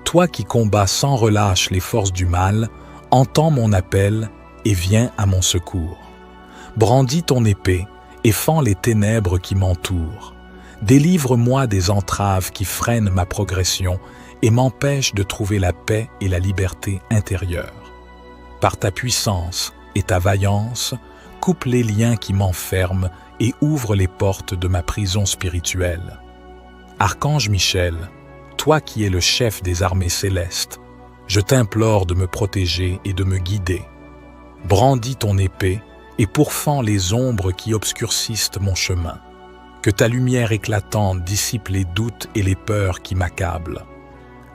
toi qui combats sans relâche les forces du mal, entends mon appel et viens à mon secours. Brandis ton épée et fends les ténèbres qui m'entourent. Délivre-moi des entraves qui freinent ma progression et m'empêchent de trouver la paix et la liberté intérieure. Par ta puissance et ta vaillance, coupe les liens qui m'enferment et ouvre les portes de ma prison spirituelle. Archange Michel, toi qui es le chef des armées célestes, je t'implore de me protéger et de me guider. Brandis ton épée et pourfends les ombres qui obscurcissent mon chemin. Que ta lumière éclatante dissipe les doutes et les peurs qui m'accablent.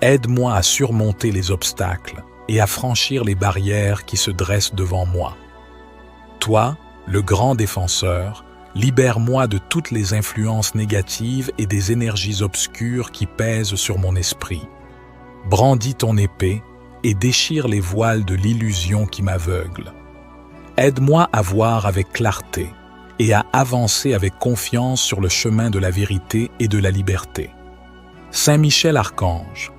Aide-moi à surmonter les obstacles et à franchir les barrières qui se dressent devant moi. Toi, le grand défenseur, libère-moi de toutes les influences négatives et des énergies obscures qui pèsent sur mon esprit. Brandis ton épée et déchire les voiles de l'illusion qui m'aveugle. Aide-moi à voir avec clarté et à avancer avec confiance sur le chemin de la vérité et de la liberté. Saint Michel Archange,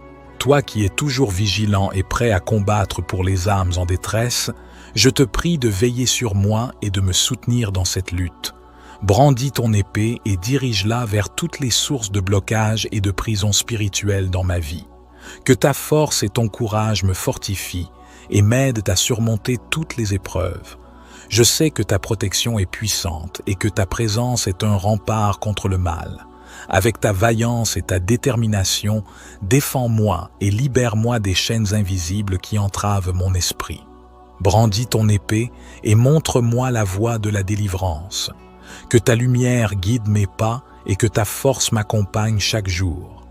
toi qui es toujours vigilant et prêt à combattre pour les âmes en détresse, je te prie de veiller sur moi et de me soutenir dans cette lutte. Brandis ton épée et dirige-la vers toutes les sources de blocage et de prison spirituelle dans ma vie. Que ta force et ton courage me fortifient et m'aident à surmonter toutes les épreuves. Je sais que ta protection est puissante et que ta présence est un rempart contre le mal. Avec ta vaillance et ta détermination, défends-moi et libère-moi des chaînes invisibles qui entravent mon esprit. Brandis ton épée et montre-moi la voie de la délivrance. Que ta lumière guide mes pas et que ta force m'accompagne chaque jour.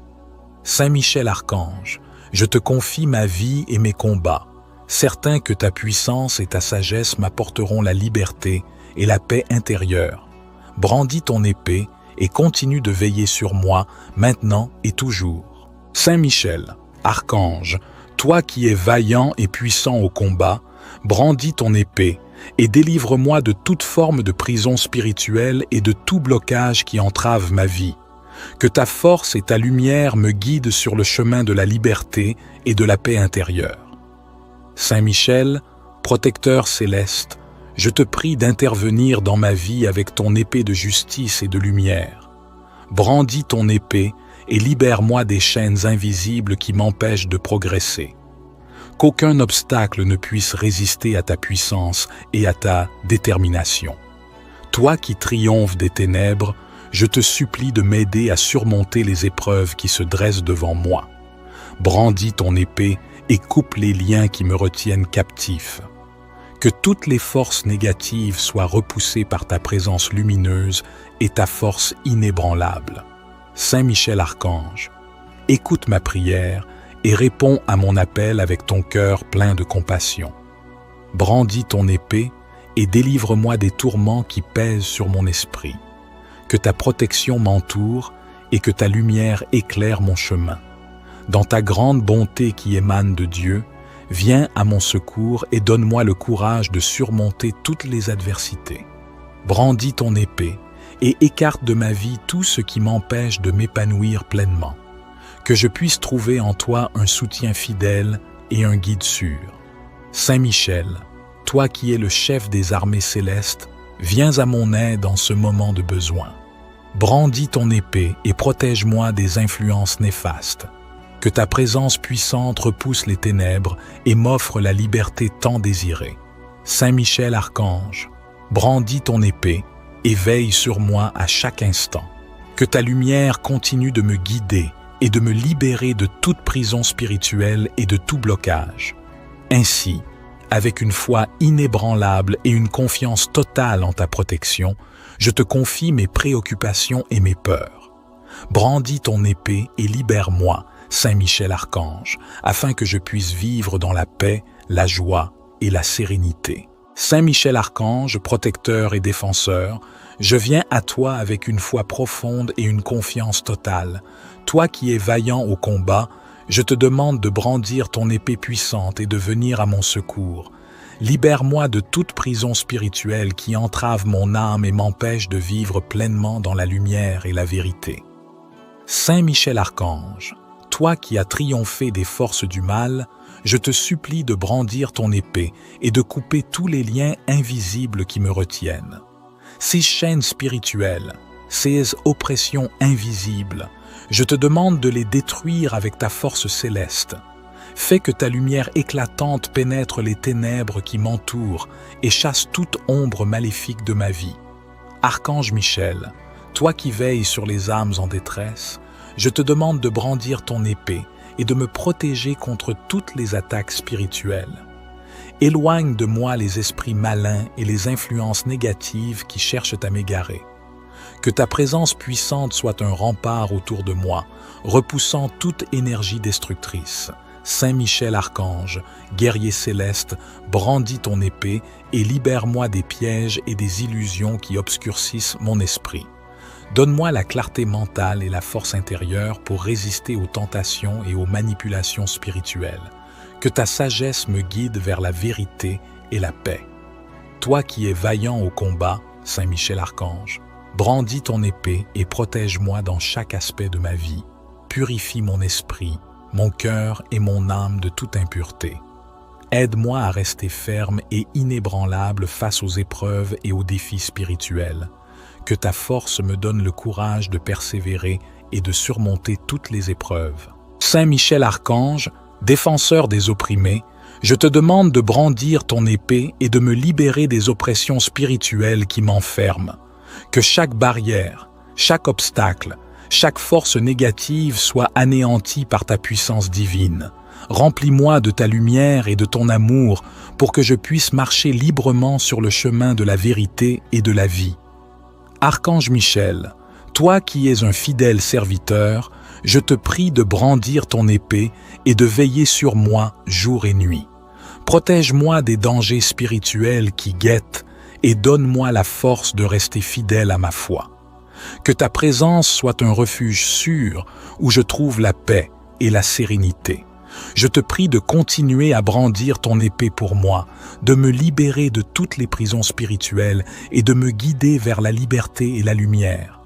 Saint Michel Archange, je te confie ma vie et mes combats, certain que ta puissance et ta sagesse m'apporteront la liberté et la paix intérieure. Brandis ton épée et continue de veiller sur moi maintenant et toujours. Saint Michel, Archange, toi qui es vaillant et puissant au combat, brandis ton épée et délivre-moi de toute forme de prison spirituelle et de tout blocage qui entrave ma vie. Que ta force et ta lumière me guident sur le chemin de la liberté et de la paix intérieure. Saint Michel, protecteur céleste, je te prie d'intervenir dans ma vie avec ton épée de justice et de lumière. Brandis ton épée et libère-moi des chaînes invisibles qui m'empêchent de progresser. Qu'aucun obstacle ne puisse résister à ta puissance et à ta détermination. Toi qui triomphes des ténèbres, je te supplie de m'aider à surmonter les épreuves qui se dressent devant moi. Brandis ton épée et coupe les liens qui me retiennent captif. Que toutes les forces négatives soient repoussées par ta présence lumineuse et ta force inébranlable. Saint Michel Archange, écoute ma prière et réponds à mon appel avec ton cœur plein de compassion. Brandis ton épée et délivre-moi des tourments qui pèsent sur mon esprit. Que ta protection m'entoure et que ta lumière éclaire mon chemin. Dans ta grande bonté qui émane de Dieu, viens à mon secours et donne-moi le courage de surmonter toutes les adversités. Brandis ton épée et écarte de ma vie tout ce qui m'empêche de m'épanouir pleinement. Que je puisse trouver en toi un soutien fidèle et un guide sûr. Saint Michel, toi qui es le chef des armées célestes, viens à mon aide en ce moment de besoin. Brandis ton épée et protège-moi des influences néfastes. Que ta présence puissante repousse les ténèbres et m'offre la liberté tant désirée. Saint Michel Archange, brandis ton épée et veille sur moi à chaque instant. Que ta lumière continue de me guider et de me libérer de toute prison spirituelle et de tout blocage. Ainsi, avec une foi inébranlable et une confiance totale en ta protection, je te confie mes préoccupations et mes peurs. Brandis ton épée et libère-moi, Saint Michel Archange, afin que je puisse vivre dans la paix, la joie et la sérénité. Saint Michel Archange, protecteur et défenseur, je viens à toi avec une foi profonde et une confiance totale. Toi qui es vaillant au combat, je te demande de brandir ton épée puissante et de venir à mon secours. Libère-moi de toute prison spirituelle qui entrave mon âme et m'empêche de vivre pleinement dans la lumière et la vérité. Saint Michel Archange, toi qui as triomphé des forces du mal, je te supplie de brandir ton épée et de couper tous les liens invisibles qui me retiennent. Ces chaînes spirituelles, ces oppressions invisibles, je te demande de les détruire avec ta force céleste. Fais que ta lumière éclatante pénètre les ténèbres qui m'entourent et chasse toute ombre maléfique de ma vie. Archange Michel, toi qui veilles sur les âmes en détresse, je te demande de brandir ton épée et de me protéger contre toutes les attaques spirituelles. Éloigne de moi les esprits malins et les influences négatives qui cherchent à m'égarer. Que ta présence puissante soit un rempart autour de moi, repoussant toute énergie destructrice. Saint Michel Archange, guerrier céleste, brandis ton épée et libère-moi des pièges et des illusions qui obscurcissent mon esprit. Donne-moi la clarté mentale et la force intérieure pour résister aux tentations et aux manipulations spirituelles. Que ta sagesse me guide vers la vérité et la paix. Toi qui es vaillant au combat, Saint Michel Archange, brandis ton épée et protège-moi dans chaque aspect de ma vie. Purifie mon esprit, mon cœur et mon âme de toute impureté. Aide-moi à rester ferme et inébranlable face aux épreuves et aux défis spirituels. Que ta force me donne le courage de persévérer et de surmonter toutes les épreuves. Saint Michel Archange, défenseur des opprimés, je te demande de brandir ton épée et de me libérer des oppressions spirituelles qui m'enferment. Que chaque barrière, chaque obstacle, chaque force négative soit anéantie par ta puissance divine. Remplis-moi de ta lumière et de ton amour pour que je puisse marcher librement sur le chemin de la vérité et de la vie. Archange Michel, toi qui es un fidèle serviteur, je te prie de brandir ton épée et de veiller sur moi jour et nuit. Protège-moi des dangers spirituels qui guettent et donne-moi la force de rester fidèle à ma foi. Que ta présence soit un refuge sûr où je trouve la paix et la sérénité. Je te prie de continuer à brandir ton épée pour moi, de me libérer de toutes les prisons spirituelles et de me guider vers la liberté et la lumière.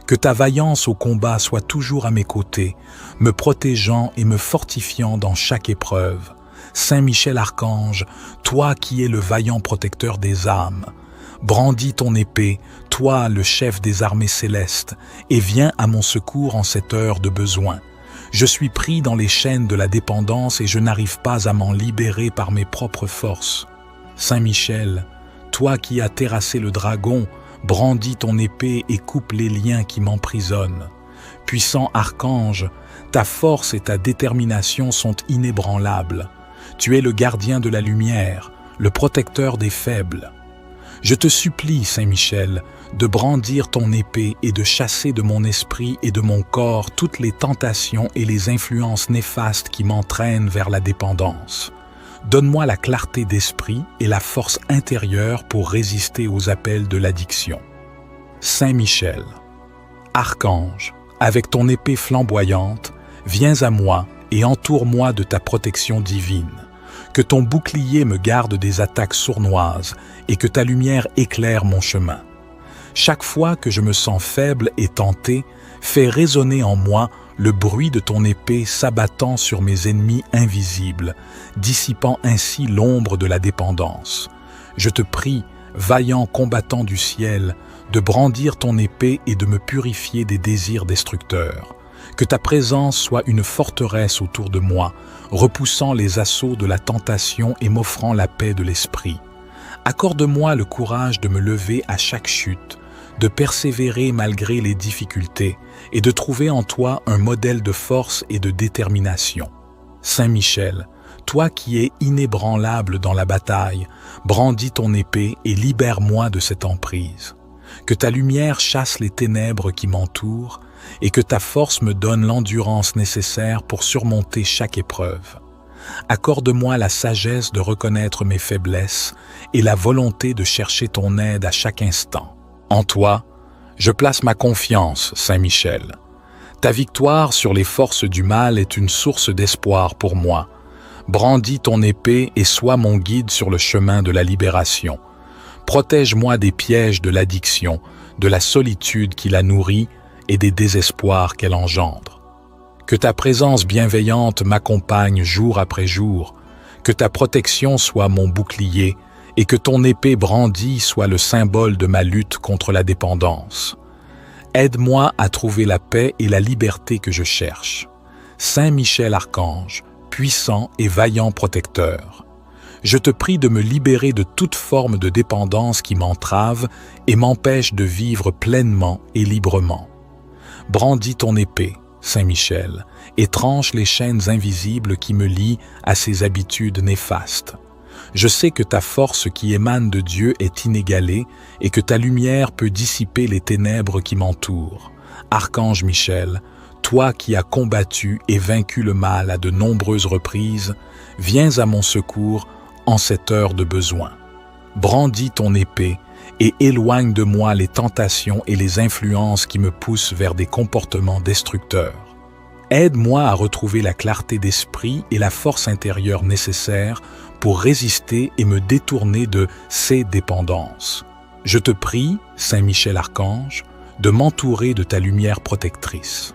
Que ta vaillance au combat soit toujours à mes côtés, me protégeant et me fortifiant dans chaque épreuve. Saint Michel Archange, toi qui es le vaillant protecteur des âmes, brandis ton épée, toi le chef des armées célestes, et viens à mon secours en cette heure de besoin. Je suis pris dans les chaînes de la dépendance et je n'arrive pas à m'en libérer par mes propres forces. Saint Michel, toi qui as terrassé le dragon, brandis ton épée et coupe les liens qui m'emprisonnent. Puissant archange, ta force et ta détermination sont inébranlables. Tu es le gardien de la lumière, le protecteur des faibles. Je te supplie, Saint Michel, de brandir ton épée et de chasser de mon esprit et de mon corps toutes les tentations et les influences néfastes qui m'entraînent vers la dépendance. Donne-moi la clarté d'esprit et la force intérieure pour résister aux appels de l'addiction. Saint Michel, Archange, avec ton épée flamboyante, viens à moi et entoure-moi de ta protection divine. Que ton bouclier me garde des attaques sournoises et que ta lumière éclaire mon chemin. Chaque fois que je me sens faible et tenté, fais résonner en moi le bruit de ton épée s'abattant sur mes ennemis invisibles, dissipant ainsi l'ombre de la dépendance. Je te prie, vaillant combattant du ciel, de brandir ton épée et de me purifier des désirs destructeurs. Que ta présence soit une forteresse autour de moi, repoussant les assauts de la tentation et m'offrant la paix de l'esprit. Accorde-moi le courage de me lever à chaque chute, de persévérer malgré les difficultés et de trouver en toi un modèle de force et de détermination. Saint Michel, toi qui es inébranlable dans la bataille, brandis ton épée et libère-moi de cette emprise. Que ta lumière chasse les ténèbres qui m'entourent, et que ta force me donne l'endurance nécessaire pour surmonter chaque épreuve. Accorde-moi la sagesse de reconnaître mes faiblesses et la volonté de chercher ton aide à chaque instant. En toi, je place ma confiance, Saint Michel. Ta victoire sur les forces du mal est une source d'espoir pour moi. Brandis ton épée et sois mon guide sur le chemin de la libération. Protège-moi des pièges de l'addiction, de la solitude qui la nourrit et des désespoirs qu'elle engendre. Que ta présence bienveillante m'accompagne jour après jour, que ta protection soit mon bouclier et que ton épée brandie soit le symbole de ma lutte contre la dépendance. Aide-moi à trouver la paix et la liberté que je cherche. Saint Michel Archange, puissant et vaillant protecteur, je te prie de me libérer de toute forme de dépendance qui m'entrave et m'empêche de vivre pleinement et librement. Brandis ton épée, Saint Michel, et tranche les chaînes invisibles qui me lient à ces habitudes néfastes. Je sais que ta force qui émane de Dieu est inégalée et que ta lumière peut dissiper les ténèbres qui m'entourent. Archange Michel, toi qui as combattu et vaincu le mal à de nombreuses reprises, viens à mon secours en cette heure de besoin. Brandis ton épée et éloigne de moi les tentations et les influences qui me poussent vers des comportements destructeurs. Aide-moi à retrouver la clarté d'esprit et la force intérieure nécessaire pour résister et me détourner de ces dépendances. Je te prie, Saint Michel Archange, de m'entourer de ta lumière protectrice.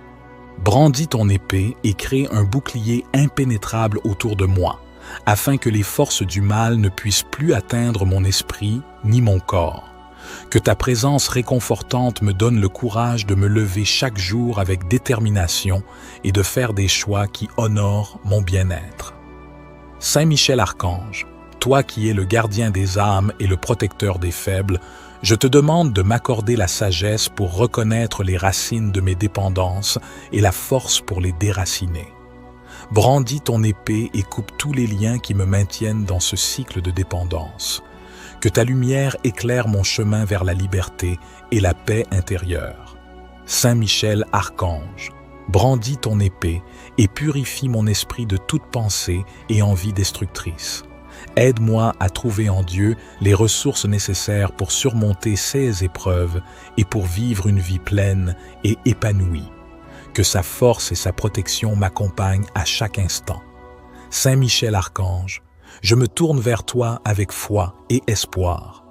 Brandis ton épée et crée un bouclier impénétrable autour de moi, afin que les forces du mal ne puissent plus atteindre mon esprit ni mon corps. Que ta présence réconfortante me donne le courage de me lever chaque jour avec détermination et de faire des choix qui honorent mon bien-être. Saint Michel Archange, toi qui es le gardien des âmes et le protecteur des faibles, je te demande de m'accorder la sagesse pour reconnaître les racines de mes dépendances et la force pour les déraciner. Brandis ton épée et coupe tous les liens qui me maintiennent dans ce cycle de dépendance. Que ta lumière éclaire mon chemin vers la liberté et la paix intérieure. Saint Michel Archange, brandis ton épée et purifie mon esprit de toute pensée et envie destructrice. Aide-moi à trouver en Dieu les ressources nécessaires pour surmonter ces épreuves et pour vivre une vie pleine et épanouie. Que sa force et sa protection m'accompagnent à chaque instant. Saint Michel Archange, je me tourne vers toi avec foi et espoir.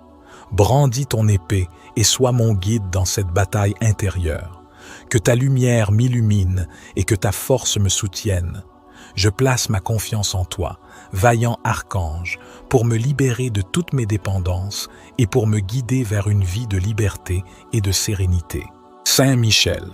Brandis ton épée et sois mon guide dans cette bataille intérieure. Que ta lumière m'illumine et que ta force me soutienne. Je place ma confiance en toi, vaillant archange, pour me libérer de toutes mes dépendances et pour me guider vers une vie de liberté et de sérénité. Saint Michel,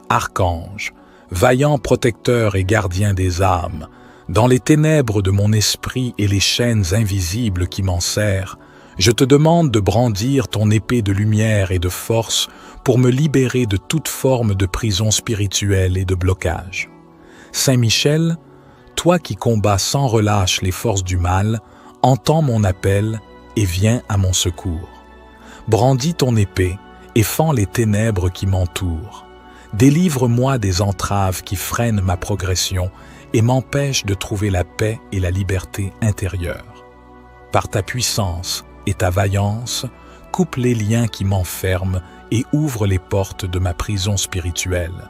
archange, vaillant protecteur et gardien des âmes, dans les ténèbres de mon esprit et les chaînes invisibles qui m'enserrent, je te demande de brandir ton épée de lumière et de force pour me libérer de toute forme de prison spirituelle et de blocage. Saint Michel, toi qui combats sans relâche les forces du mal, entends mon appel et viens à mon secours. Brandis ton épée et fends les ténèbres qui m'entourent. Délivre-moi des entraves qui freinent ma progression et m'empêchent de trouver la paix et la liberté intérieure. Par ta puissance et ta vaillance, coupe les liens qui m'enferment et ouvre les portes de ma prison spirituelle.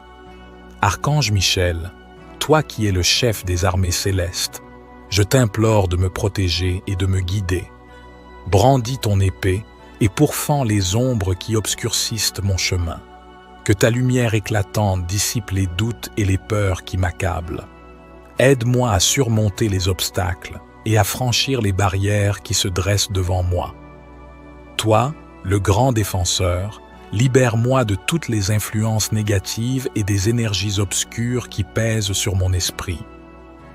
Archange Michel, toi qui es le chef des armées célestes, je t'implore de me protéger et de me guider. Brandis ton épée et pourfends les ombres qui obscurcissent mon chemin. Que ta lumière éclatante dissipe les doutes et les peurs qui m'accablent. Aide-moi à surmonter les obstacles et à franchir les barrières qui se dressent devant moi. Toi, le grand défenseur, libère-moi de toutes les influences négatives et des énergies obscures qui pèsent sur mon esprit.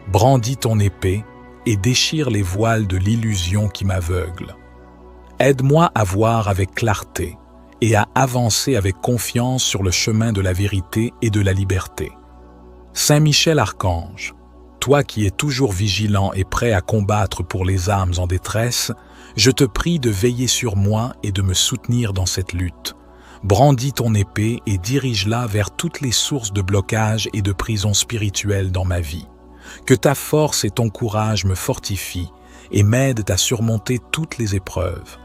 Brandis ton épée et déchire les voiles de l'illusion qui m'aveugle. Aide-moi à voir avec clarté et à avancer avec confiance sur le chemin de la vérité et de la liberté. Saint Michel Archange, toi qui es toujours vigilant et prêt à combattre pour les âmes en détresse, je te prie de veiller sur moi et de me soutenir dans cette lutte. Brandis ton épée et dirige-la vers toutes les sources de blocage et de prison spirituelle dans ma vie. Que ta force et ton courage me fortifient et m'aident à surmonter toutes les épreuves.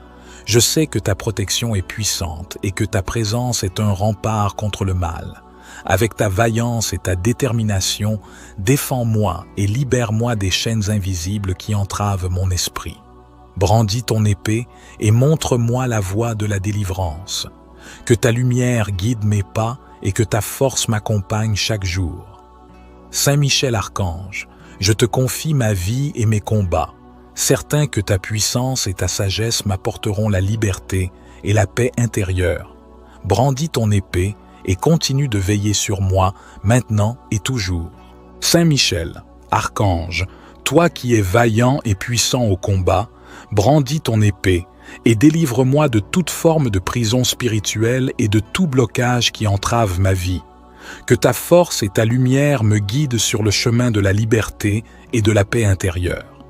Je sais que ta protection est puissante et que ta présence est un rempart contre le mal. Avec ta vaillance et ta détermination, défends-moi et libère-moi des chaînes invisibles qui entravent mon esprit. Brandis ton épée et montre-moi la voie de la délivrance. Que ta lumière guide mes pas et que ta force m'accompagne chaque jour. Saint Michel Archange, je te confie ma vie et mes combats, certain que ta puissance et ta sagesse m'apporteront la liberté et la paix intérieure. Brandis ton épée et continue de veiller sur moi, maintenant et toujours. Saint Michel, Archange, toi qui es vaillant et puissant au combat, brandis ton épée et délivre-moi de toute forme de prison spirituelle et de tout blocage qui entrave ma vie. Que ta force et ta lumière me guident sur le chemin de la liberté et de la paix intérieure.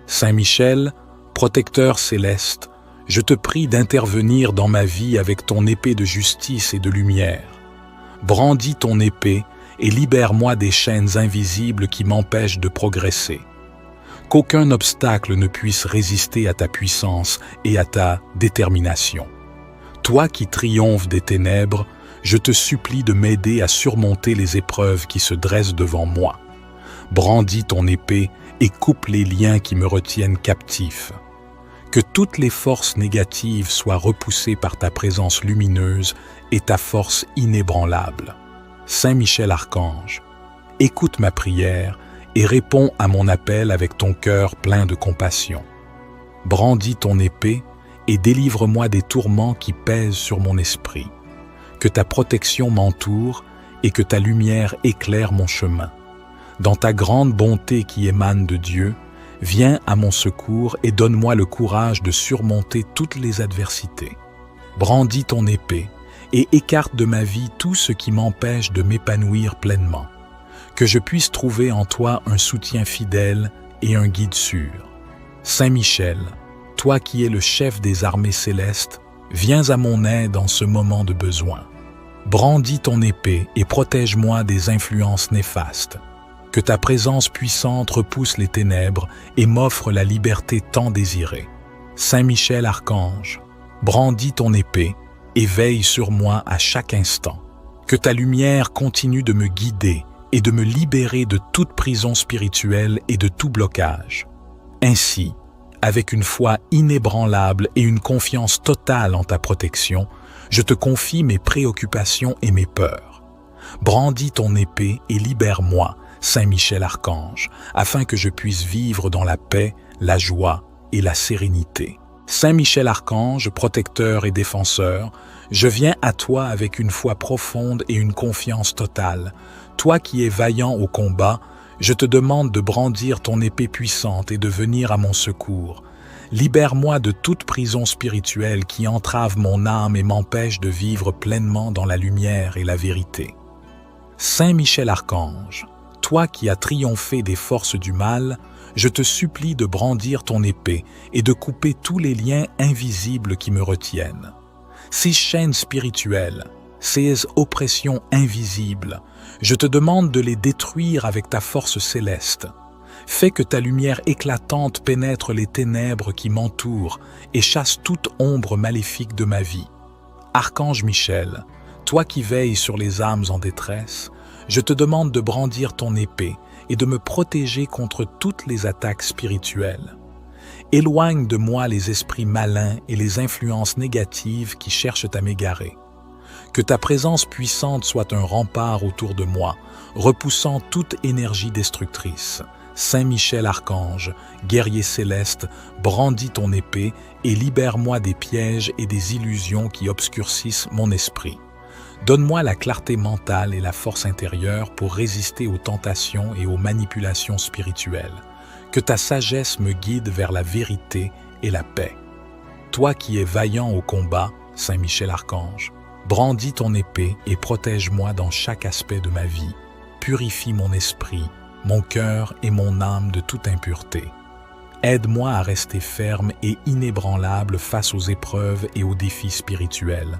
Saint Michel, protecteur céleste, je te prie d'intervenir dans ma vie avec ton épée de justice et de lumière. Brandis ton épée et libère-moi des chaînes invisibles qui m'empêchent de progresser. Qu'aucun obstacle ne puisse résister à ta puissance et à ta détermination. Toi qui triomphes des ténèbres, je te supplie de m'aider à surmonter les épreuves qui se dressent devant moi. Brandis ton épée et coupe les liens qui me retiennent captif. Que toutes les forces négatives soient repoussées par ta présence lumineuse et ta force inébranlable. Saint Michel Archange, écoute ma prière et réponds à mon appel avec ton cœur plein de compassion. Brandis ton épée et délivre-moi des tourments qui pèsent sur mon esprit. Que ta protection m'entoure et que ta lumière éclaire mon chemin. Dans ta grande bonté qui émane de Dieu, viens à mon secours et donne-moi le courage de surmonter toutes les adversités. Brandis ton épée et écarte de ma vie tout ce qui m'empêche de m'épanouir pleinement. Que je puisse trouver en toi un soutien fidèle et un guide sûr. Saint Michel, toi qui es le chef des armées célestes, viens à mon aide en ce moment de besoin. Brandis ton épée et protège-moi des influences néfastes. Que ta présence puissante repousse les ténèbres et m'offre la liberté tant désirée. Saint Michel Archange, brandis ton épée et veille sur moi à chaque instant. Que ta lumière continue de me guider et de me libérer de toute prison spirituelle et de tout blocage. Ainsi, avec une foi inébranlable et une confiance totale en ta protection, je te confie mes préoccupations et mes peurs. Brandis ton épée et libère-moi, Saint Michel Archange, afin que je puisse vivre dans la paix, la joie et la sérénité. Saint Michel Archange, protecteur et défenseur, je viens à toi avec une foi profonde et une confiance totale. Toi qui es vaillant au combat, je te demande de brandir ton épée puissante et de venir à mon secours. Libère-moi de toute prison spirituelle qui entrave mon âme et m'empêche de vivre pleinement dans la lumière et la vérité. Saint Michel Archange, toi qui as triomphé des forces du mal, je te supplie de brandir ton épée et de couper tous les liens invisibles qui me retiennent. Ces chaînes spirituelles, ces oppressions invisibles, je te demande de les détruire avec ta force céleste. Fais que ta lumière éclatante pénètre les ténèbres qui m'entourent et chasse toute ombre maléfique de ma vie. Archange Michel, toi qui veilles sur les âmes en détresse, je te demande de brandir ton épée et de me protéger contre toutes les attaques spirituelles. Éloigne de moi les esprits malins et les influences négatives qui cherchent à m'égarer. Que ta présence puissante soit un rempart autour de moi, repoussant toute énergie destructrice. Saint Michel Archange, guerrier céleste, brandis ton épée et libère-moi des pièges et des illusions qui obscurcissent mon esprit. Donne-moi la clarté mentale et la force intérieure pour résister aux tentations et aux manipulations spirituelles. Que ta sagesse me guide vers la vérité et la paix. Toi qui es vaillant au combat, Saint Michel Archange, brandis ton épée et protège-moi dans chaque aspect de ma vie. Purifie mon esprit, mon cœur et mon âme de toute impureté. Aide-moi à rester ferme et inébranlable face aux épreuves et aux défis spirituels.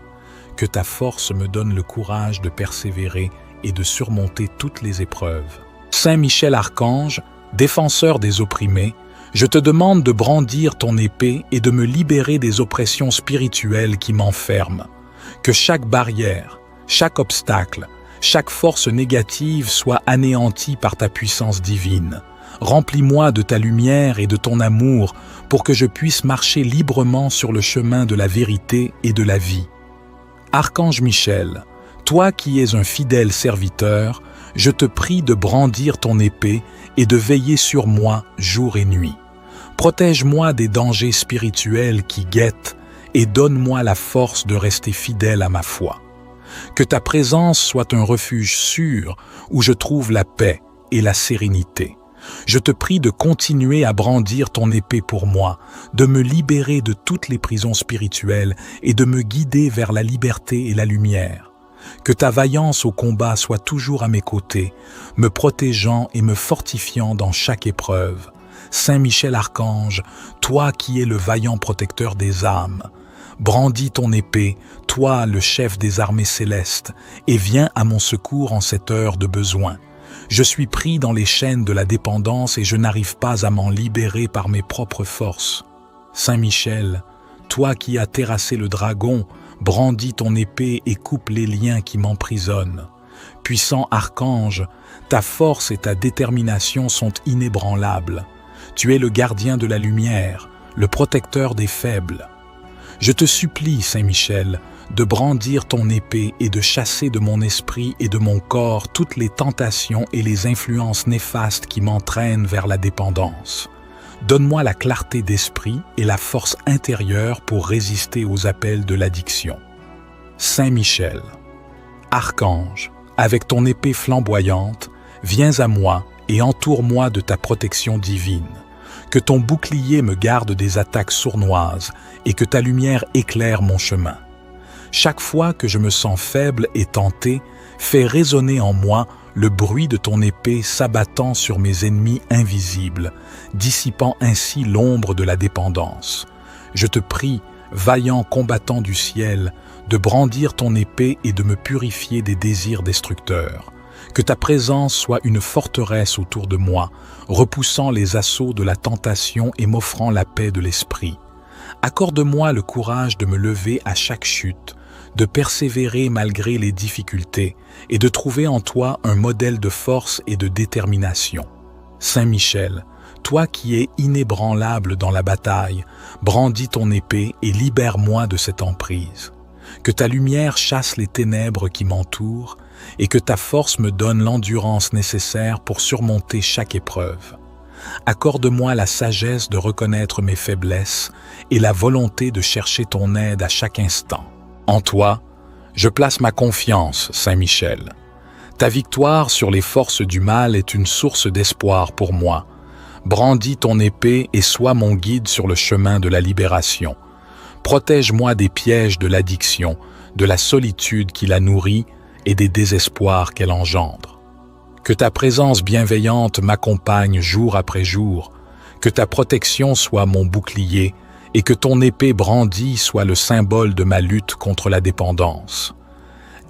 que ta force me donne le courage de persévérer et de surmonter toutes les épreuves. Saint Michel Archange, défenseur des opprimés, je te demande de brandir ton épée et de me libérer des oppressions spirituelles qui m'enferment. Que chaque barrière, chaque obstacle, chaque force négative soit anéantie par ta puissance divine. Remplis-moi de ta lumière et de ton amour pour que je puisse marcher librement sur le chemin de la vérité et de la vie. Archange Michel, toi qui es un fidèle serviteur, je te prie de brandir ton épée et de veiller sur moi jour et nuit. Protège-moi des dangers spirituels qui guettent et donne-moi la force de rester fidèle à ma foi. Que ta présence soit un refuge sûr où je trouve la paix et la sérénité. Je te prie de continuer à brandir ton épée pour moi, de me libérer de toutes les prisons spirituelles et de me guider vers la liberté et la lumière. Que ta vaillance au combat soit toujours à mes côtés, me protégeant et me fortifiant dans chaque épreuve. Saint Michel Archange, toi qui es le vaillant protecteur des âmes, brandis ton épée, toi le chef des armées célestes, et viens à mon secours en cette heure de besoin. Je suis pris dans les chaînes de la dépendance et je n'arrive pas à m'en libérer par mes propres forces. Saint Michel, toi qui as terrassé le dragon, brandis ton épée et coupe les liens qui m'emprisonnent. Puissant archange, ta force et ta détermination sont inébranlables. Tu es le gardien de la lumière, le protecteur des faibles. Je te supplie, Saint Michel, de brandir ton épée et de chasser de mon esprit et de mon corps toutes les tentations et les influences néfastes qui m'entraînent vers la dépendance. Donne-moi la clarté d'esprit et la force intérieure pour résister aux appels de l'addiction. Saint Michel, Archange, avec ton épée flamboyante, viens à moi et entoure-moi de ta protection divine. Que ton bouclier me garde des attaques sournoises et que ta lumière éclaire mon chemin. Chaque fois que je me sens faible et tenté, fais résonner en moi le bruit de ton épée s'abattant sur mes ennemis invisibles, dissipant ainsi l'ombre de la dépendance. Je te prie, vaillant combattant du ciel, de brandir ton épée et de me purifier des désirs destructeurs. Que ta présence soit une forteresse autour de moi, repoussant les assauts de la tentation et m'offrant la paix de l'esprit. Accorde-moi le courage de me lever à chaque chute, de persévérer malgré les difficultés et de trouver en toi un modèle de force et de détermination. Saint Michel, toi qui es inébranlable dans la bataille, brandis ton épée et libère-moi de cette emprise. Que ta lumière chasse les ténèbres qui m'entourent et que ta force me donne l'endurance nécessaire pour surmonter chaque épreuve. Accorde-moi la sagesse de reconnaître mes faiblesses et la volonté de chercher ton aide à chaque instant. En toi, je place ma confiance, Saint Michel. Ta victoire sur les forces du mal est une source d'espoir pour moi. Brandis ton épée et sois mon guide sur le chemin de la libération. Protège-moi des pièges de l'addiction, de la solitude qui la nourrit et des désespoirs qu'elle engendre. Que ta présence bienveillante m'accompagne jour après jour, que ta protection soit mon bouclier et que ton épée brandie soit le symbole de ma lutte contre la dépendance.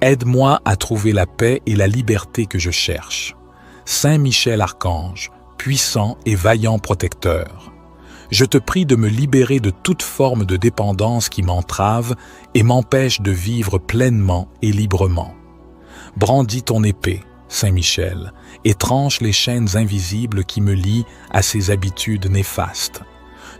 Aide-moi à trouver la paix et la liberté que je cherche. Saint Michel Archange, puissant et vaillant protecteur, je te prie de me libérer de toute forme de dépendance qui m'entrave et m'empêche de vivre pleinement et librement. Brandis ton épée, Saint Michel, et tranche les chaînes invisibles qui me lient à ces habitudes néfastes.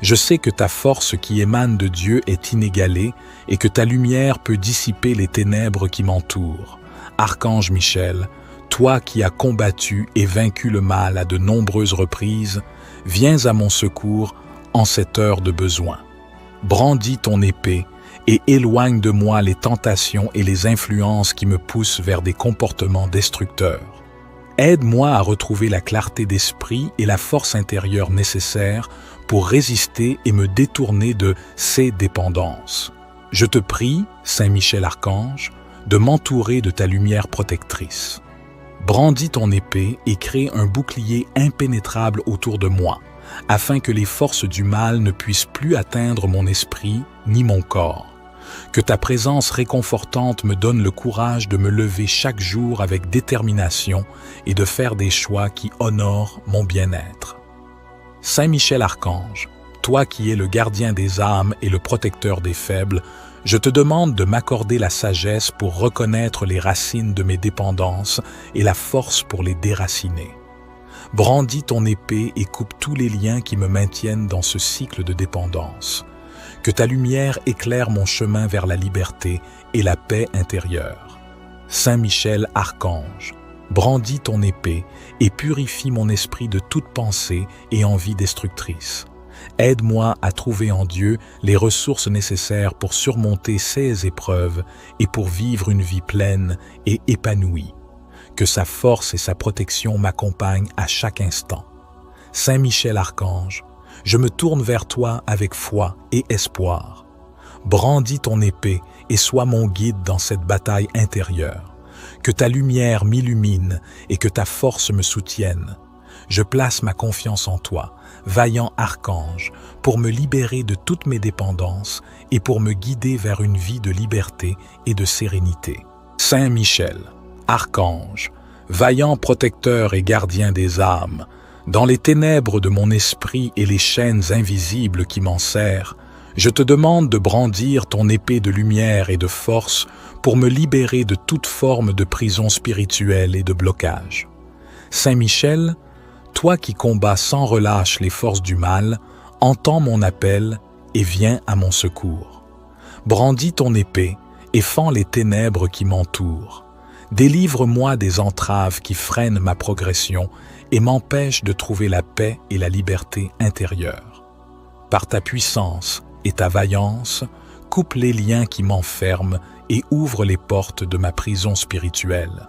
Je sais que ta force qui émane de Dieu est inégalée et que ta lumière peut dissiper les ténèbres qui m'entourent. Archange Michel, toi qui as combattu et vaincu le mal à de nombreuses reprises, viens à mon secours en cette heure de besoin. Brandis ton épée et éloigne de moi les tentations et les influences qui me poussent vers des comportements destructeurs. Aide-moi à retrouver la clarté d'esprit et la force intérieure nécessaires pour résister et me détourner de ces dépendances. Je te prie, Saint Michel Archange, de m'entourer de ta lumière protectrice. Brandis ton épée et crée un bouclier impénétrable autour de moi, afin que les forces du mal ne puissent plus atteindre mon esprit ni mon corps. Que ta présence réconfortante me donne le courage de me lever chaque jour avec détermination et de faire des choix qui honorent mon bien-être. Saint Michel Archange, toi qui es le gardien des âmes et le protecteur des faibles, je te demande de m'accorder la sagesse pour reconnaître les racines de mes dépendances et la force pour les déraciner. Brandis ton épée et coupe tous les liens qui me maintiennent dans ce cycle de dépendance. Que ta lumière éclaire mon chemin vers la liberté et la paix intérieure. Saint Michel Archange, brandis ton épée et purifie mon esprit de toute pensée et envie destructrice. Aide-moi à trouver en Dieu les ressources nécessaires pour surmonter ces épreuves et pour vivre une vie pleine et épanouie. Que sa force et sa protection m'accompagnent à chaque instant. Saint Michel Archange, je me tourne vers toi avec foi et espoir. Brandis ton épée et sois mon guide dans cette bataille intérieure. Que ta lumière m'illumine et que ta force me soutienne. Je place ma confiance en toi, vaillant archange, pour me libérer de toutes mes dépendances et pour me guider vers une vie de liberté et de sérénité. Saint Michel, archange, vaillant protecteur et gardien des âmes, dans les ténèbres de mon esprit et les chaînes invisibles qui m'enserrent, je te demande de brandir ton épée de lumière et de force pour me libérer de toute forme de prison spirituelle et de blocage. Saint Michel, toi qui combats sans relâche les forces du mal, entends mon appel et viens à mon secours. Brandis ton épée et fends les ténèbres qui m'entourent. Délivre-moi des entraves qui freinent ma progression et m'empêchent de trouver la paix et la liberté intérieure. Par ta puissance et ta vaillance, coupe les liens qui m'enferment et ouvre les portes de ma prison spirituelle.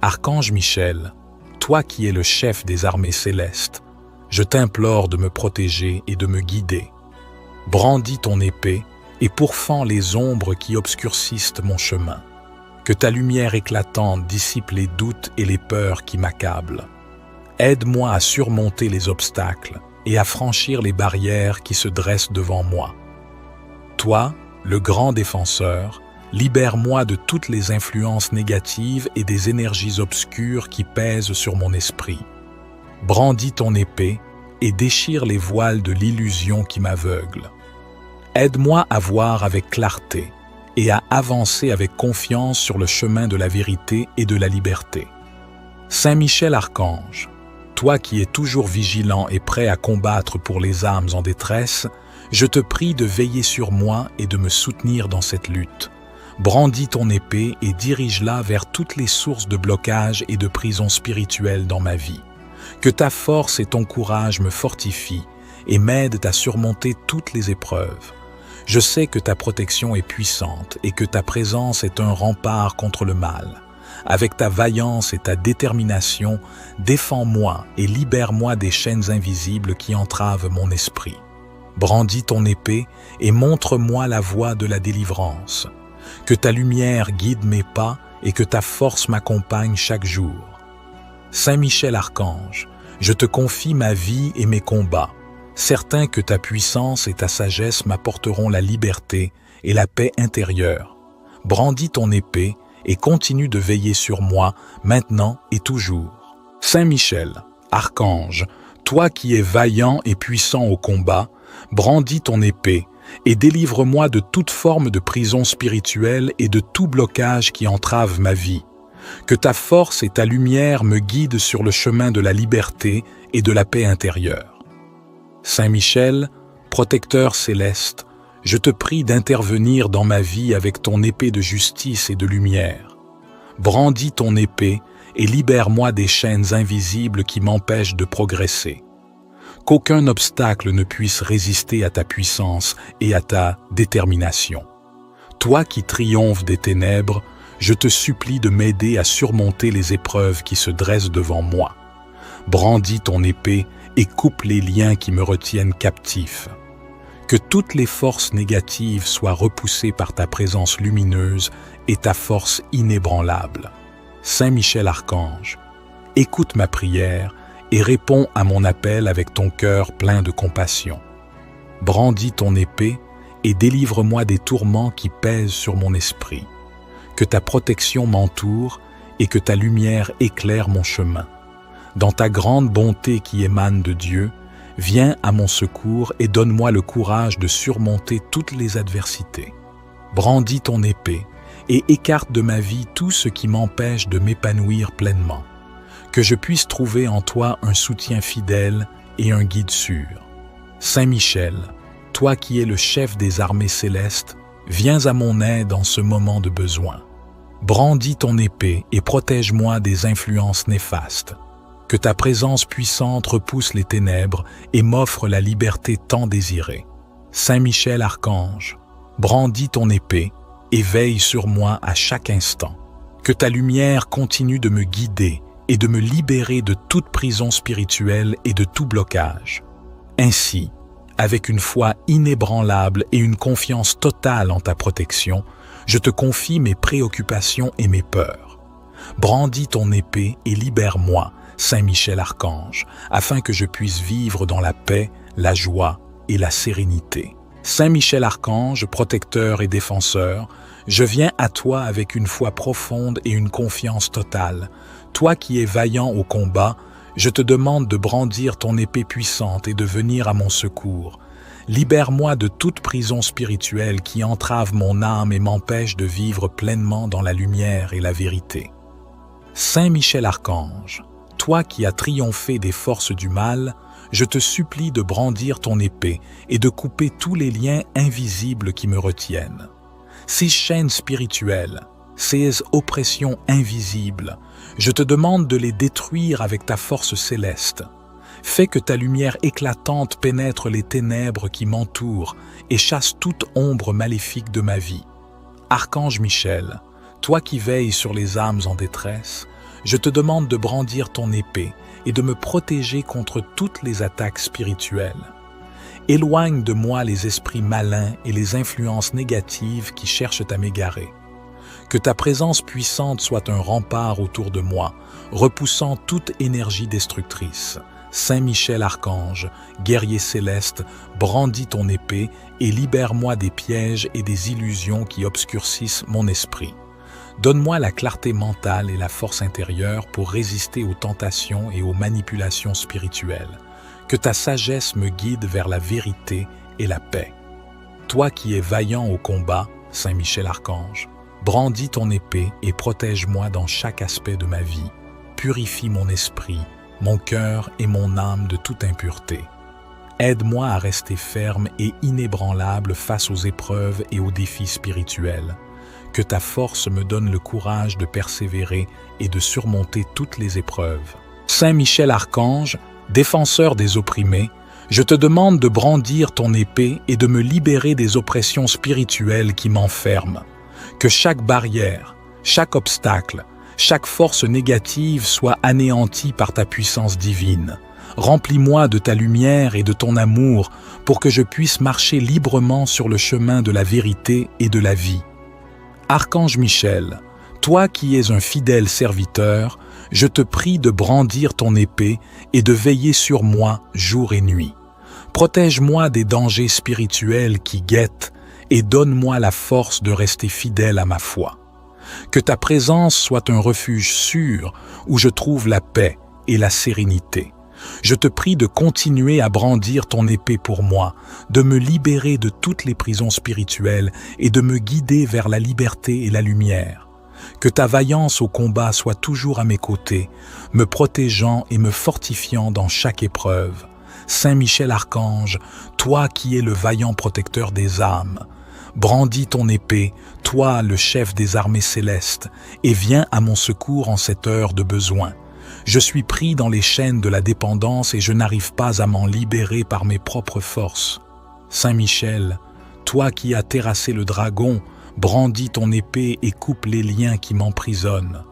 Archange Michel, toi qui es le chef des armées célestes, je t'implore de me protéger et de me guider. Brandis ton épée et pourfends les ombres qui obscurcissent mon chemin. Que ta lumière éclatante dissipe les doutes et les peurs qui m'accablent. Aide-moi à surmonter les obstacles et à franchir les barrières qui se dressent devant moi. Toi, le grand défenseur, libère-moi de toutes les influences négatives et des énergies obscures qui pèsent sur mon esprit. Brandis ton épée et déchire les voiles de l'illusion qui m'aveugle. Aide-moi à voir avec clarté et à avancer avec confiance sur le chemin de la vérité et de la liberté. Saint Michel Archange, toi qui es toujours vigilant et prêt à combattre pour les âmes en détresse, je te prie de veiller sur moi et de me soutenir dans cette lutte. Brandis ton épée et dirige-la vers toutes les sources de blocage et de prison spirituelle dans ma vie. Que ta force et ton courage me fortifient et m'aident à surmonter toutes les épreuves. Je sais que ta protection est puissante et que ta présence est un rempart contre le mal. Avec ta vaillance et ta détermination, défends-moi et libère-moi des chaînes invisibles qui entravent mon esprit. Brandis ton épée et montre-moi la voie de la délivrance. Que ta lumière guide mes pas et que ta force m'accompagne chaque jour. Saint Michel Archange, je te confie ma vie et mes combats, certain que ta puissance et ta sagesse m'apporteront la liberté et la paix intérieure. Brandis ton épée et continue de veiller sur moi maintenant et toujours. Saint Michel, Archange, toi qui es vaillant et puissant au combat, brandis ton épée et délivre-moi de toute forme de prison spirituelle et de tout blocage qui entrave ma vie. Que ta force et ta lumière me guident sur le chemin de la liberté et de la paix intérieure. Saint Michel, protecteur céleste, je te prie d'intervenir dans ma vie avec ton épée de justice et de lumière. Brandis ton épée et libère-moi des chaînes invisibles qui m'empêchent de progresser. Qu'aucun obstacle ne puisse résister à ta puissance et à ta détermination. Toi qui triomphes des ténèbres, je te supplie de m'aider à surmonter les épreuves qui se dressent devant moi. Brandis ton épée et coupe les liens qui me retiennent captif. Que toutes les forces négatives soient repoussées par ta présence lumineuse et ta force inébranlable. Saint Michel Archange, écoute ma prière et réponds à mon appel avec ton cœur plein de compassion. Brandis ton épée et délivre-moi des tourments qui pèsent sur mon esprit. Que ta protection m'entoure et que ta lumière éclaire mon chemin. Dans ta grande bonté qui émane de Dieu, viens à mon secours et donne-moi le courage de surmonter toutes les adversités. Brandis ton épée et écarte de ma vie tout ce qui m'empêche de m'épanouir pleinement. Que je puisse trouver en toi un soutien fidèle et un guide sûr. Saint Michel, toi qui es le chef des armées célestes, viens à mon aide en ce moment de besoin. Brandis ton épée et protège-moi des influences néfastes. Que ta présence puissante repousse les ténèbres et m'offre la liberté tant désirée. Saint Michel Archange, brandis ton épée et veille sur moi à chaque instant. Que ta lumière continue de me guider et de me libérer de toute prison spirituelle et de tout blocage. Ainsi, avec une foi inébranlable et une confiance totale en ta protection, je te confie mes préoccupations et mes peurs. Brandis ton épée et libère-moi, Saint Michel Archange, afin que je puisse vivre dans la paix, la joie et la sérénité. Saint Michel Archange, protecteur et défenseur, je viens à toi avec une foi profonde et une confiance totale. Toi qui es vaillant au combat, je te demande de brandir ton épée puissante et de venir à mon secours. Libère-moi de toute prison spirituelle qui entrave mon âme et m'empêche de vivre pleinement dans la lumière et la vérité. Saint Michel Archange, toi qui as triomphé des forces du mal, je te supplie de brandir ton épée et de couper tous les liens invisibles qui me retiennent. Ces chaînes spirituelles, ces oppressions invisibles, je te demande de les détruire avec ta force céleste. Fais que ta lumière éclatante pénètre les ténèbres qui m'entourent et chasse toute ombre maléfique de ma vie. Archange Michel, toi qui veilles sur les âmes en détresse, je te demande de brandir ton épée et de me protéger contre toutes les attaques spirituelles. Éloigne de moi les esprits malins et les influences négatives qui cherchent à m'égarer. Que ta présence puissante soit un rempart autour de moi, repoussant toute énergie destructrice. Saint Michel Archange, guerrier céleste, brandis ton épée et libère-moi des pièges et des illusions qui obscurcissent mon esprit. Donne-moi la clarté mentale et la force intérieure pour résister aux tentations et aux manipulations spirituelles. Que ta sagesse me guide vers la vérité et la paix. Toi qui es vaillant au combat, Saint Michel Archange, brandis ton épée et protège-moi dans chaque aspect de ma vie. Purifie mon esprit, mon cœur et mon âme de toute impureté. Aide-moi à rester ferme et inébranlable face aux épreuves et aux défis spirituels. Que ta force me donne le courage de persévérer et de surmonter toutes les épreuves. Saint Michel Archange, défenseur des opprimés, je te demande de brandir ton épée et de me libérer des oppressions spirituelles qui m'enferment. Que chaque barrière, chaque obstacle, chaque force négative soit anéantie par ta puissance divine. Remplis-moi de ta lumière et de ton amour pour que je puisse marcher librement sur le chemin de la vérité et de la vie. Archange Michel, toi qui es un fidèle serviteur, je te prie de brandir ton épée et de veiller sur moi jour et nuit. Protège-moi des dangers spirituels qui guettent et donne-moi la force de rester fidèle à ma foi. Que ta présence soit un refuge sûr où je trouve la paix et la sérénité. Je te prie de continuer à brandir ton épée pour moi, de me libérer de toutes les prisons spirituelles et de me guider vers la liberté et la lumière. Que ta vaillance au combat soit toujours à mes côtés, me protégeant et me fortifiant dans chaque épreuve. Saint Michel Archange, toi qui es le vaillant protecteur des âmes, brandis ton épée, toi le chef des armées célestes, et viens à mon secours en cette heure de besoin. Je suis pris dans les chaînes de la dépendance et je n'arrive pas à m'en libérer par mes propres forces. Saint Michel, toi qui as terrassé le dragon, brandis ton épée et coupe les liens qui m'emprisonnent.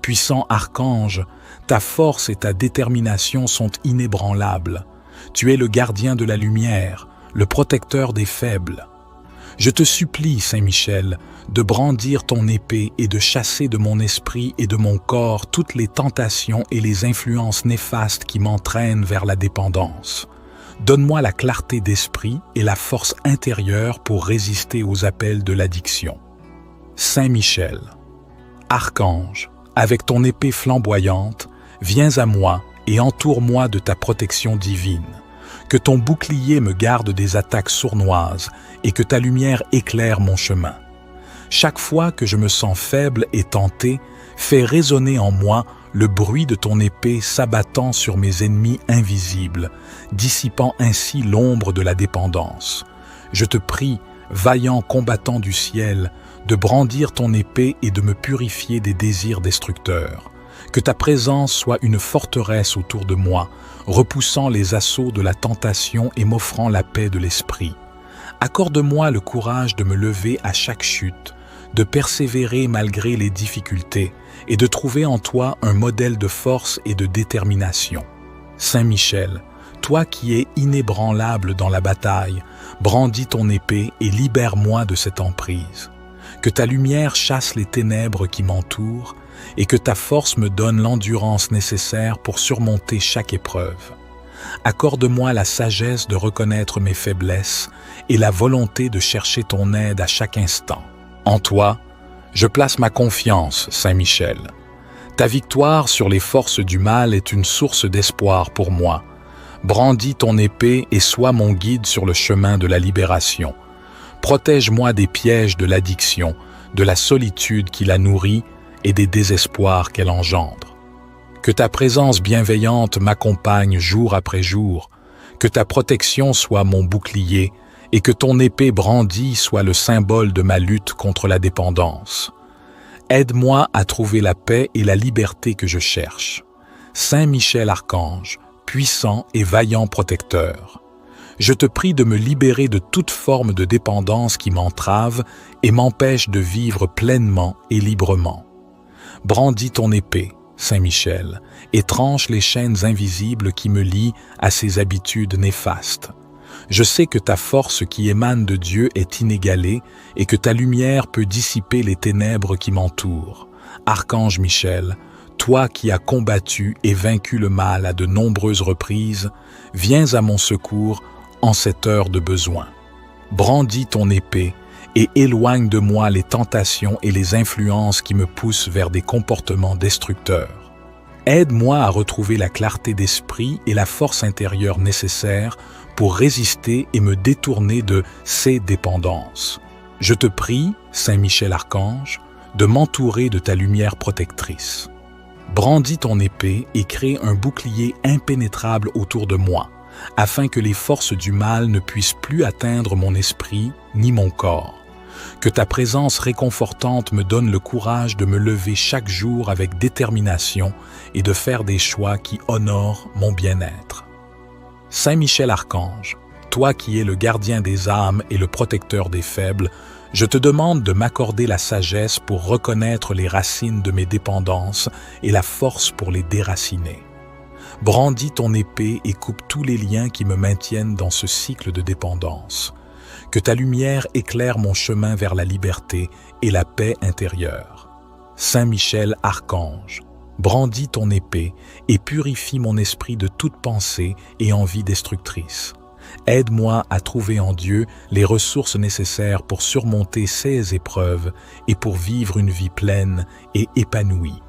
Puissant archange, ta force et ta détermination sont inébranlables. Tu es le gardien de la lumière, le protecteur des faibles. Je te supplie, Saint Michel, de brandir ton épée et de chasser de mon esprit et de mon corps toutes les tentations et les influences néfastes qui m'entraînent vers la dépendance. Donne-moi la clarté d'esprit et la force intérieure pour résister aux appels de l'addiction. Saint Michel, Archange, avec ton épée flamboyante, viens à moi et entoure-moi de ta protection divine. Que ton bouclier me garde des attaques sournoises et que ta lumière éclaire mon chemin. Chaque fois que je me sens faible et tenté, fais résonner en moi le bruit de ton épée s'abattant sur mes ennemis invisibles, dissipant ainsi l'ombre de la dépendance. Je te prie, vaillant combattant du ciel, de brandir ton épée et de me purifier des désirs destructeurs. Que ta présence soit une forteresse autour de moi, repoussant les assauts de la tentation et m'offrant la paix de l'esprit. Accorde-moi le courage de me lever à chaque chute, de persévérer malgré les difficultés et de trouver en toi un modèle de force et de détermination. Saint Michel, toi qui es inébranlable dans la bataille, brandis ton épée et libère-moi de cette emprise. Que ta lumière chasse les ténèbres qui m'entourent et que ta force me donne l'endurance nécessaire pour surmonter chaque épreuve. Accorde-moi la sagesse de reconnaître mes faiblesses et la volonté de chercher ton aide à chaque instant. En toi, je place ma confiance, Saint Michel. Ta victoire sur les forces du mal est une source d'espoir pour moi. Brandis ton épée et sois mon guide sur le chemin de la libération. Protège-moi des pièges de l'addiction, de la solitude qui la nourrit et des désespoirs qu'elle engendre. Que ta présence bienveillante m'accompagne jour après jour, que ta protection soit mon bouclier et que ton épée brandie soit le symbole de ma lutte contre la dépendance. Aide-moi à trouver la paix et la liberté que je cherche. Saint Michel Archange, puissant et vaillant protecteur, je te prie de me libérer de toute forme de dépendance qui m'entrave et m'empêche de vivre pleinement et librement. Brandis ton épée, Saint Michel, et tranche les chaînes invisibles qui me lient à ces habitudes néfastes. Je sais que ta force qui émane de Dieu est inégalée et que ta lumière peut dissiper les ténèbres qui m'entourent. Archange Michel, toi qui as combattu et vaincu le mal à de nombreuses reprises, viens à mon secours en cette heure de besoin. Brandis ton épée et éloigne de moi les tentations et les influences qui me poussent vers des comportements destructeurs. Aide-moi à retrouver la clarté d'esprit et la force intérieure nécessaires pour résister et me détourner de ces dépendances. Je te prie, Saint Michel Archange, de m'entourer de ta lumière protectrice. Brandis ton épée et crée un bouclier impénétrable autour de moi, afin que les forces du mal ne puissent plus atteindre mon esprit ni mon corps. Que ta présence réconfortante me donne le courage de me lever chaque jour avec détermination et de faire des choix qui honorent mon bien-être. Saint Michel Archange, toi qui es le gardien des âmes et le protecteur des faibles, je te demande de m'accorder la sagesse pour reconnaître les racines de mes dépendances et la force pour les déraciner. Brandis ton épée et coupe tous les liens qui me maintiennent dans ce cycle de dépendance. Que ta lumière éclaire mon chemin vers la liberté et la paix intérieure. Saint Michel Archange, brandis ton épée et purifie mon esprit de toute pensée et envie destructrice. Aide-moi à trouver en Dieu les ressources nécessaires pour surmonter ces épreuves et pour vivre une vie pleine et épanouie.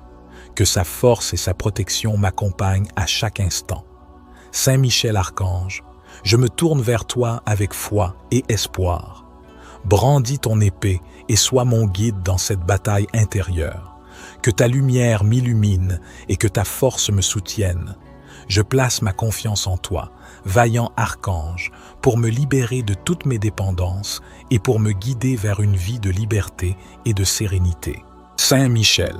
Que sa force et sa protection m'accompagnent à chaque instant. Saint Michel Archange, je me tourne vers toi avec foi et espoir. Brandis ton épée et sois mon guide dans cette bataille intérieure. Que ta lumière m'illumine et que ta force me soutienne. Je place ma confiance en toi, vaillant archange, pour me libérer de toutes mes dépendances et pour me guider vers une vie de liberté et de sérénité. Saint Michel,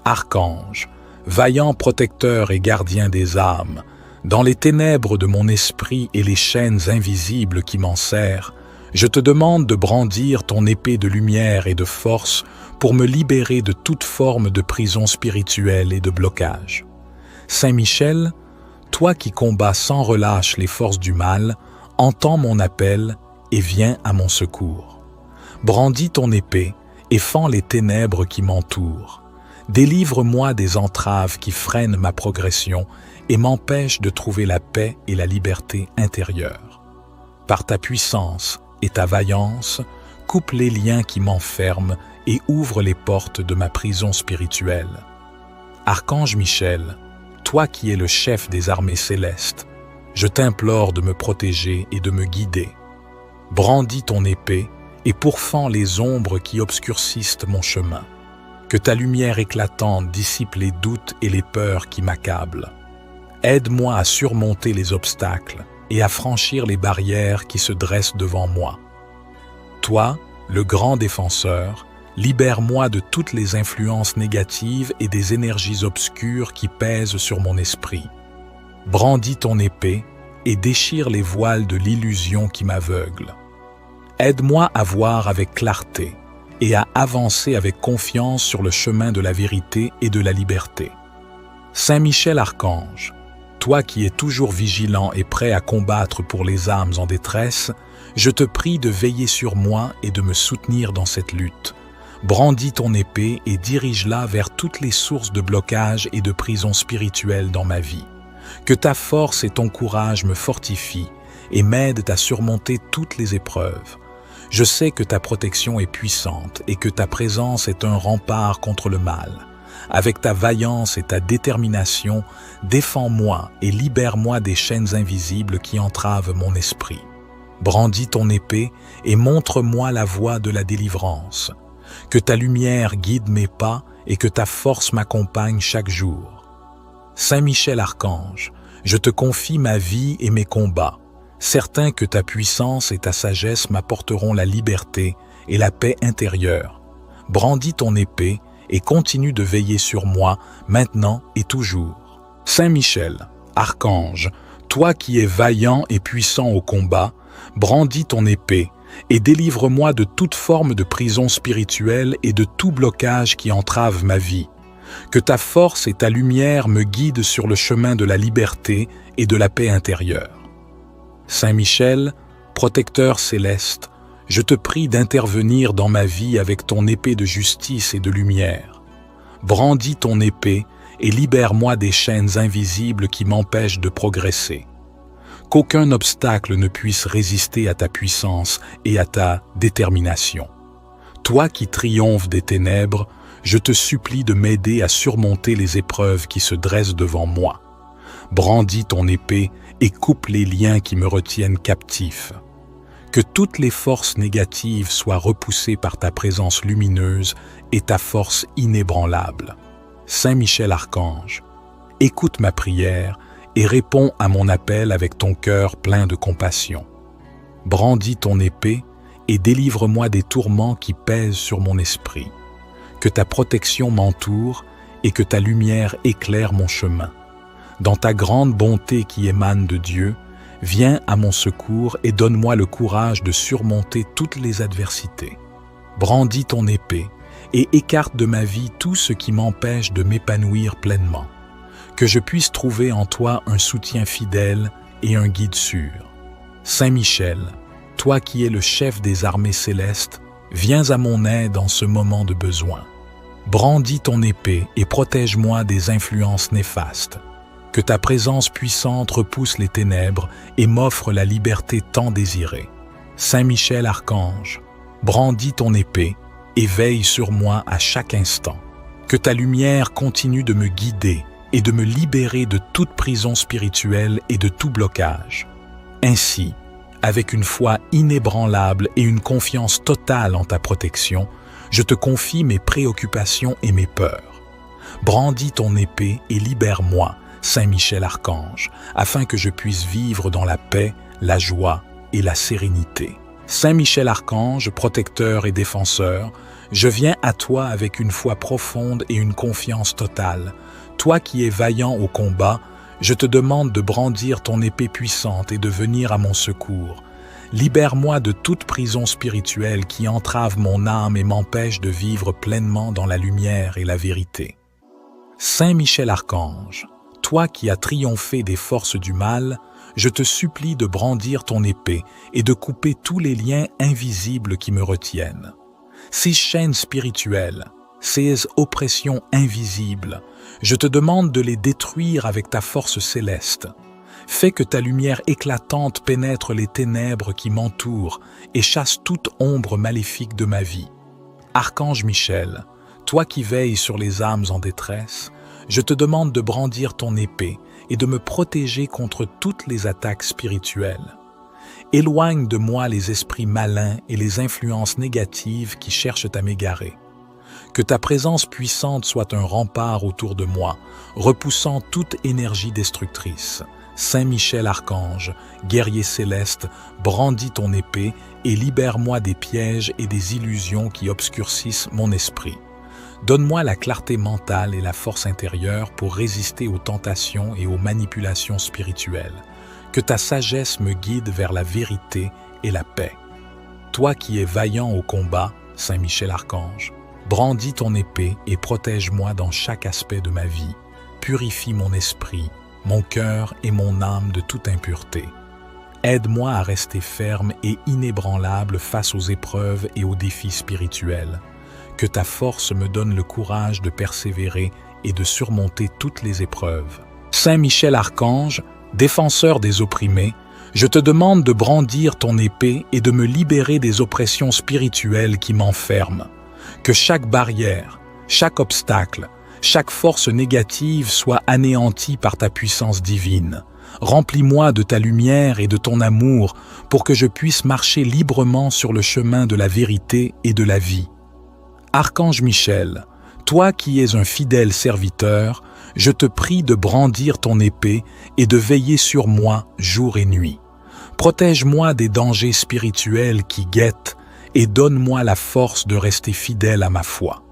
archange, vaillant protecteur et gardien des âmes, dans les ténèbres de mon esprit et les chaînes invisibles qui m'enserrent, je te demande de brandir ton épée de lumière et de force pour me libérer de toute forme de prison spirituelle et de blocage. Saint Michel, toi qui combats sans relâche les forces du mal, entends mon appel et viens à mon secours. Brandis ton épée et fends les ténèbres qui m'entourent. Délivre-moi des entraves qui freinent ma progression et m'empêchent de trouver la paix et la liberté intérieure. Par ta puissance et ta vaillance, coupe les liens qui m'enferment et ouvre les portes de ma prison spirituelle. Archange Michel, toi qui es le chef des armées célestes, je t'implore de me protéger et de me guider. Brandis ton épée et pourfends les ombres qui obscurcissent mon chemin. Que ta lumière éclatante dissipe les doutes et les peurs qui m'accablent. Aide-moi à surmonter les obstacles et à franchir les barrières qui se dressent devant moi. Toi, le grand défenseur, libère-moi de toutes les influences négatives et des énergies obscures qui pèsent sur mon esprit. Brandis ton épée et déchire les voiles de l'illusion qui m'aveugle. Aide-moi à voir avec clarté et à avancer avec confiance sur le chemin de la vérité et de la liberté. Saint Michel Archange, toi qui es toujours vigilant et prêt à combattre pour les âmes en détresse, je te prie de veiller sur moi et de me soutenir dans cette lutte. Brandis ton épée et dirige-la vers toutes les sources de blocage et de prison spirituelle dans ma vie. Que ta force et ton courage me fortifient et m'aident à surmonter toutes les épreuves. Je sais que ta protection est puissante et que ta présence est un rempart contre le mal. Avec ta vaillance et ta détermination, défends-moi et libère-moi des chaînes invisibles qui entravent mon esprit. Brandis ton épée et montre-moi la voie de la délivrance. Que ta lumière guide mes pas et que ta force m'accompagne chaque jour. Saint Michel Archange, je te confie ma vie et mes combats, certain que ta puissance et ta sagesse m'apporteront la liberté et la paix intérieure. Brandis ton épée et continue de veiller sur moi maintenant et toujours. Saint Michel, Archange, toi qui es vaillant et puissant au combat, brandis ton épée et délivre-moi de toute forme de prison spirituelle et de tout blocage qui entrave ma vie. Que ta force et ta lumière me guident sur le chemin de la liberté et de la paix intérieure. Saint Michel, protecteur céleste, je te prie d'intervenir dans ma vie avec ton épée de justice et de lumière. Brandis ton épée et libère-moi des chaînes invisibles qui m'empêchent de progresser. Qu'aucun obstacle ne puisse résister à ta puissance et à ta détermination. Toi qui triomphes des ténèbres, je te supplie de m'aider à surmonter les épreuves qui se dressent devant moi. Brandis ton épée et coupe les liens qui me retiennent captif. Que toutes les forces négatives soient repoussées par ta présence lumineuse et ta force inébranlable. Saint Michel Archange, écoute ma prière et réponds à mon appel avec ton cœur plein de compassion. Brandis ton épée et délivre-moi des tourments qui pèsent sur mon esprit. Que ta protection m'entoure et que ta lumière éclaire mon chemin. Dans ta grande bonté qui émane de Dieu, viens à mon secours et donne-moi le courage de surmonter toutes les adversités. Brandis ton épée et écarte de ma vie tout ce qui m'empêche de m'épanouir pleinement. Que je puisse trouver en toi un soutien fidèle et un guide sûr. Saint Michel, toi qui es le chef des armées célestes, viens à mon aide en ce moment de besoin. Brandis ton épée et protège-moi des influences néfastes. Que ta présence puissante repousse les ténèbres et m'offre la liberté tant désirée. Saint Michel Archange, brandis ton épée et veille sur moi à chaque instant. Que ta lumière continue de me guider et de me libérer de toute prison spirituelle et de tout blocage. Ainsi, avec une foi inébranlable et une confiance totale en ta protection, je te confie mes préoccupations et mes peurs. Brandis ton épée et libère-moi, Saint Michel Archange, afin que je puisse vivre dans la paix, la joie et la sérénité. Saint Michel Archange, protecteur et défenseur, je viens à toi avec une foi profonde et une confiance totale. Toi qui es vaillant au combat, je te demande de brandir ton épée puissante et de venir à mon secours. Libère-moi de toute prison spirituelle qui entrave mon âme et m'empêche de vivre pleinement dans la lumière et la vérité. Saint Michel Archange, toi qui as triomphé des forces du mal, je te supplie de brandir ton épée et de couper tous les liens invisibles qui me retiennent. Ces chaînes spirituelles, ces oppressions invisibles. Je te demande de les détruire avec ta force céleste. Fais que ta lumière éclatante pénètre les ténèbres qui m'entourent et chasse toute ombre maléfique de ma vie. Archange Michel, toi qui veilles sur les âmes en détresse, je te demande de brandir ton épée et de me protéger contre toutes les attaques spirituelles. Éloigne de moi les esprits malins et les influences négatives qui cherchent à m'égarer. Que ta présence puissante soit un rempart autour de moi, repoussant toute énergie destructrice. Saint Michel Archange, guerrier céleste, brandis ton épée et libère-moi des pièges et des illusions qui obscurcissent mon esprit. Donne-moi la clarté mentale et la force intérieure pour résister aux tentations et aux manipulations spirituelles. Que ta sagesse me guide vers la vérité et la paix. Toi qui es vaillant au combat, Saint Michel Archange, brandis ton épée et protège-moi dans chaque aspect de ma vie. Purifie mon esprit, mon cœur et mon âme de toute impureté. Aide-moi à rester ferme et inébranlable face aux épreuves et aux défis spirituels. Que ta force me donne le courage de persévérer et de surmonter toutes les épreuves. Saint Michel Archange, défenseur des opprimés, je te demande de brandir ton épée et de me libérer des oppressions spirituelles qui m'enferment. Que chaque barrière, chaque obstacle, chaque force négative soit anéantie par ta puissance divine. Remplis-moi de ta lumière et de ton amour pour que je puisse marcher librement sur le chemin de la vérité et de la vie. Archange Michel, toi qui es un fidèle serviteur, je te prie de brandir ton épée et de veiller sur moi jour et nuit. Protège-moi des dangers spirituels qui guettent et donne-moi la force de rester fidèle à ma foi.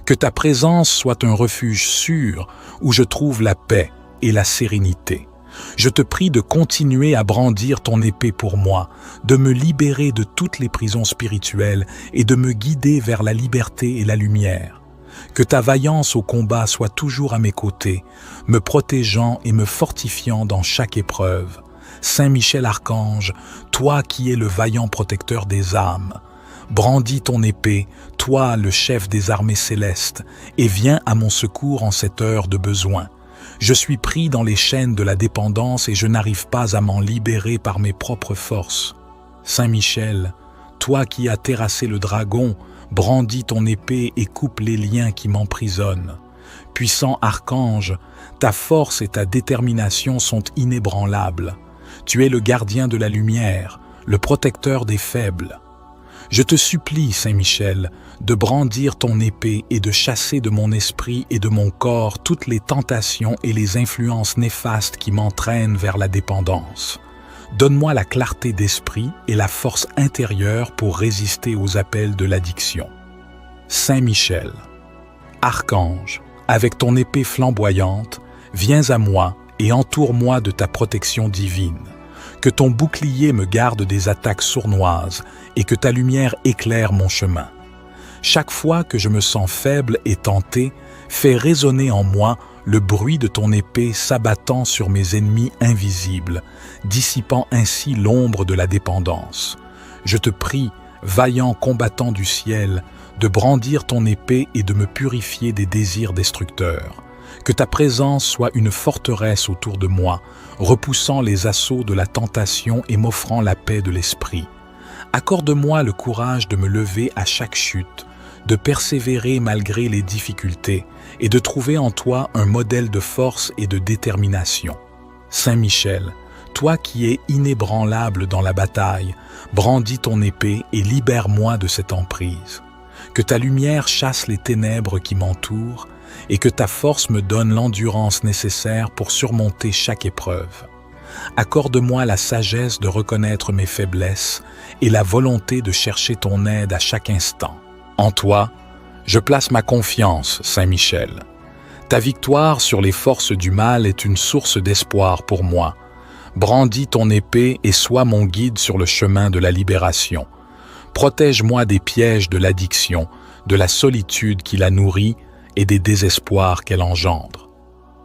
Que ta présence soit un refuge sûr où je trouve la paix et la sérénité. Je te prie de continuer à brandir ton épée pour moi, de me libérer de toutes les prisons spirituelles et de me guider vers la liberté et la lumière. Que ta vaillance au combat soit toujours à mes côtés, me protégeant et me fortifiant dans chaque épreuve. Saint Michel Archange, toi qui es le vaillant protecteur des âmes, brandis ton épée, toi le chef des armées célestes, et viens à mon secours en cette heure de besoin. Je suis pris dans les chaînes de la dépendance et je n'arrive pas à m'en libérer par mes propres forces. Saint Michel, toi qui as terrassé le dragon, brandis ton épée et coupe les liens qui m'emprisonnent. Puissant archange, ta force et ta détermination sont inébranlables. Tu es le gardien de la lumière, le protecteur des faibles. Je te supplie, Saint Michel, de brandir ton épée et de chasser de mon esprit et de mon corps toutes les tentations et les influences néfastes qui m'entraînent vers la dépendance. Donne-moi la clarté d'esprit et la force intérieure pour résister aux appels de l'addiction. Saint Michel, Archange, avec ton épée flamboyante, viens à moi et entoure-moi de ta protection divine. Que ton bouclier me garde des attaques sournoises et que ta lumière éclaire mon chemin. Chaque fois que je me sens faible et tenté, fais résonner en moi le bruit de ton épée s'abattant sur mes ennemis invisibles, dissipant ainsi l'ombre de la dépendance. Je te prie, vaillant combattant du ciel, de brandir ton épée et de me purifier des désirs destructeurs. Que ta présence soit une forteresse autour de moi, repoussant les assauts de la tentation et m'offrant la paix de l'esprit. Accorde-moi le courage de me lever à chaque chute, de persévérer malgré les difficultés et de trouver en toi un modèle de force et de détermination. Saint Michel, toi qui es inébranlable dans la bataille, brandis ton épée et libère-moi de cette emprise. Que ta lumière chasse les ténèbres qui m'entourent et que ta force me donne l'endurance nécessaire pour surmonter chaque épreuve. Accorde-moi la sagesse de reconnaître mes faiblesses et la volonté de chercher ton aide à chaque instant. En toi, je place ma confiance, Saint Michel. Ta victoire sur les forces du mal est une source d'espoir pour moi. Brandis ton épée et sois mon guide sur le chemin de la libération. Protège-moi des pièges de l'addiction, de la solitude qui la nourrit et des désespoirs qu'elle engendre.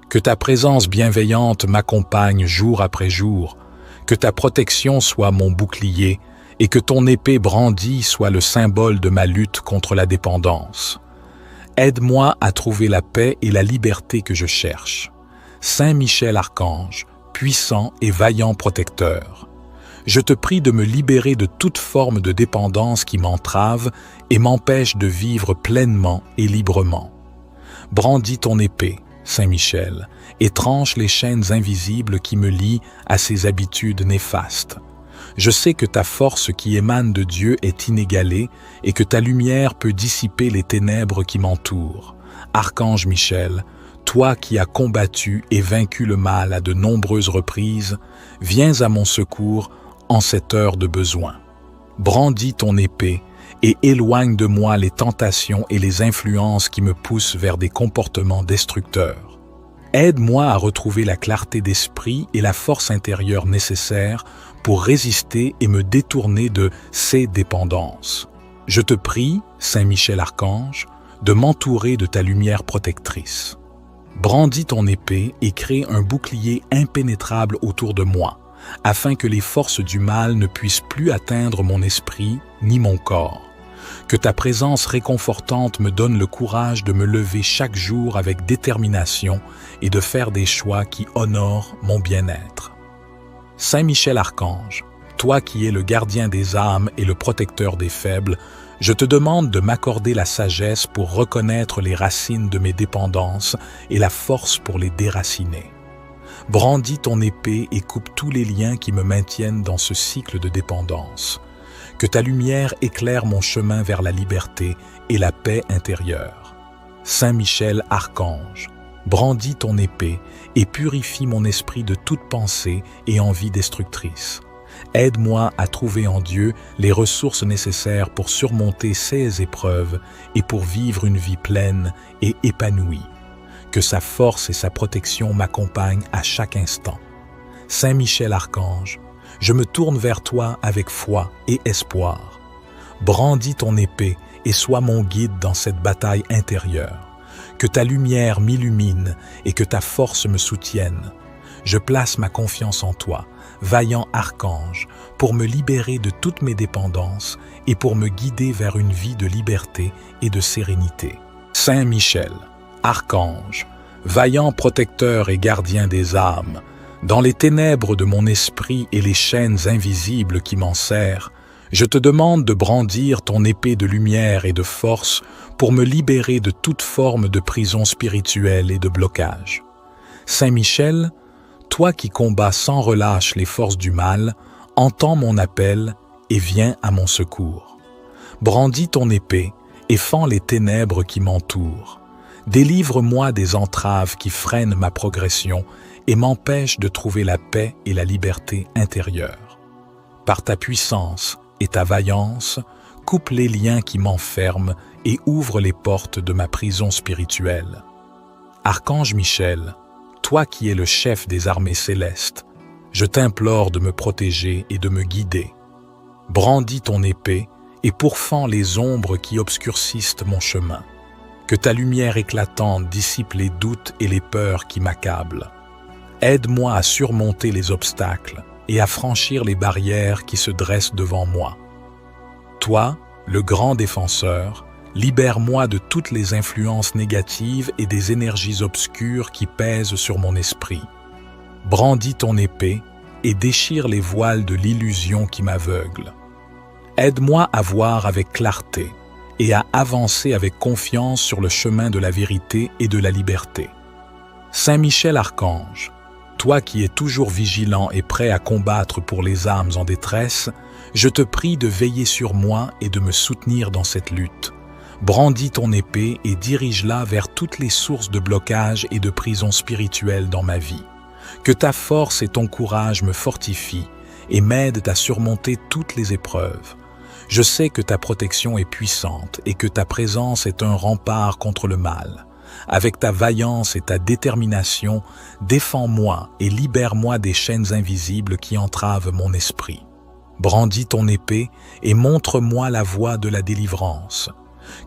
Que ta présence bienveillante m'accompagne jour après jour, que ta protection soit mon bouclier et que ton épée brandie soit le symbole de ma lutte contre la dépendance. Aide-moi à trouver la paix et la liberté que je cherche. Saint Michel Archange, puissant et vaillant protecteur, je te prie de me libérer de toute forme de dépendance qui m'entrave et m'empêche de vivre pleinement et librement. Brandis ton épée, Saint Michel, et tranche les chaînes invisibles qui me lient à ces habitudes néfastes. Je sais que ta force qui émane de Dieu est inégalée et que ta lumière peut dissiper les ténèbres qui m'entourent. Archange Michel, toi qui as combattu et vaincu le mal à de nombreuses reprises, viens à mon secours en cette heure de besoin. Brandis ton épée et éloigne de moi les tentations et les influences qui me poussent vers des comportements destructeurs. Aide-moi à retrouver la clarté d'esprit et la force intérieure nécessaire pour résister et me détourner de ces dépendances. Je te prie, Saint Michel Archange, de m'entourer de ta lumière protectrice. Brandis ton épée et crée un bouclier impénétrable autour de moi, afin que les forces du mal ne puissent plus atteindre mon esprit ni mon corps. Que ta présence réconfortante me donne le courage de me lever chaque jour avec détermination et de faire des choix qui honorent mon bien-être. Saint Michel Archange, toi qui es le gardien des âmes et le protecteur des faibles, je te demande de m'accorder la sagesse pour reconnaître les racines de mes dépendances et la force pour les déraciner. Brandis ton épée et coupe tous les liens qui me maintiennent dans ce cycle de dépendance. Que ta lumière éclaire mon chemin vers la liberté et la paix intérieure. Saint Michel Archange, brandis ton épée et purifie mon esprit de toute pensée et envie destructrice. Aide-moi à trouver en Dieu les ressources nécessaires pour surmonter ces épreuves et pour vivre une vie pleine et épanouie. Que sa force et sa protection m'accompagnent à chaque instant. Saint Michel Archange, je me tourne vers toi avec foi et espoir. Brandis ton épée et sois mon guide dans cette bataille intérieure. Que ta lumière m'illumine et que ta force me soutienne. Je place ma confiance en toi, vaillant archange, pour me libérer de toutes mes dépendances et pour me guider vers une vie de liberté et de sérénité. Saint Michel, Archange, vaillant protecteur et gardien des âmes, dans les ténèbres de mon esprit et les chaînes invisibles qui m'enserrent, je te demande de brandir ton épée de lumière et de force pour me libérer de toute forme de prison spirituelle et de blocage. Saint Michel, toi qui combats sans relâche les forces du mal, entends mon appel et viens à mon secours. Brandis ton épée et fends les ténèbres qui m'entourent. Délivre-moi des entraves qui freinent ma progression et m'empêchent de trouver la paix et la liberté intérieure. Par ta puissance et ta vaillance, coupe les liens qui m'enferment et ouvre les portes de ma prison spirituelle. Archange Michel, toi qui es le chef des armées célestes, je t'implore de me protéger et de me guider. Brandis ton épée et pourfends les ombres qui obscurcissent mon chemin. Que ta lumière éclatante dissipe les doutes et les peurs qui m'accablent. Aide-moi à surmonter les obstacles et à franchir les barrières qui se dressent devant moi. Toi, le grand défenseur, libère-moi de toutes les influences négatives et des énergies obscures qui pèsent sur mon esprit. Brandis ton épée et déchire les voiles de l'illusion qui m'aveugle. Aide-moi à voir avec clarté et à avancer avec confiance sur le chemin de la vérité et de la liberté. Saint Michel Archange, toi qui es toujours vigilant et prêt à combattre pour les âmes en détresse, je te prie de veiller sur moi et de me soutenir dans cette lutte. Brandis ton épée et dirige-la vers toutes les sources de blocage et de prison spirituelle dans ma vie. Que ta force et ton courage me fortifient et m'aident à surmonter toutes les épreuves. Je sais que ta protection est puissante et que ta présence est un rempart contre le mal. Avec ta vaillance et ta détermination, défends-moi et libère-moi des chaînes invisibles qui entravent mon esprit. Brandis ton épée et montre-moi la voie de la délivrance.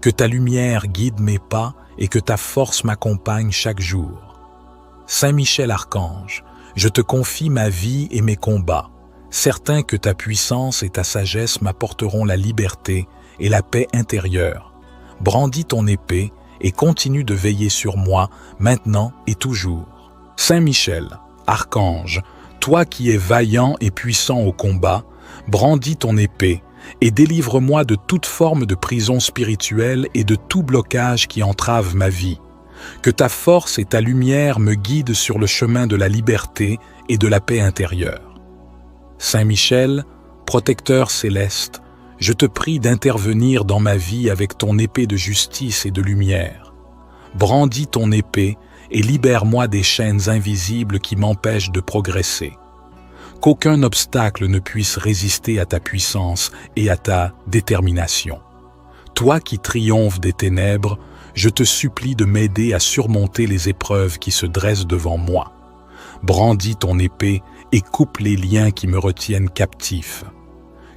Que ta lumière guide mes pas et que ta force m'accompagne chaque jour. Saint Michel Archange, je te confie ma vie et mes combats, certain que ta puissance et ta sagesse m'apporteront la liberté et la paix intérieure. Brandis ton épée et continue de veiller sur moi, maintenant et toujours. Saint Michel, archange, toi qui es vaillant et puissant au combat, brandis ton épée et délivre-moi de toute forme de prison spirituelle et de tout blocage qui entrave ma vie. Que ta force et ta lumière me guident sur le chemin de la liberté et de la paix intérieure. Saint Michel, protecteur céleste, je te prie d'intervenir dans ma vie avec ton épée de justice et de lumière. Brandis ton épée et libère-moi des chaînes invisibles qui m'empêchent de progresser. Qu'aucun obstacle ne puisse résister à ta puissance et à ta détermination. Toi qui triomphes des ténèbres, je te supplie de m'aider à surmonter les épreuves qui se dressent devant moi. Brandis ton épée et coupe les liens qui me retiennent captif.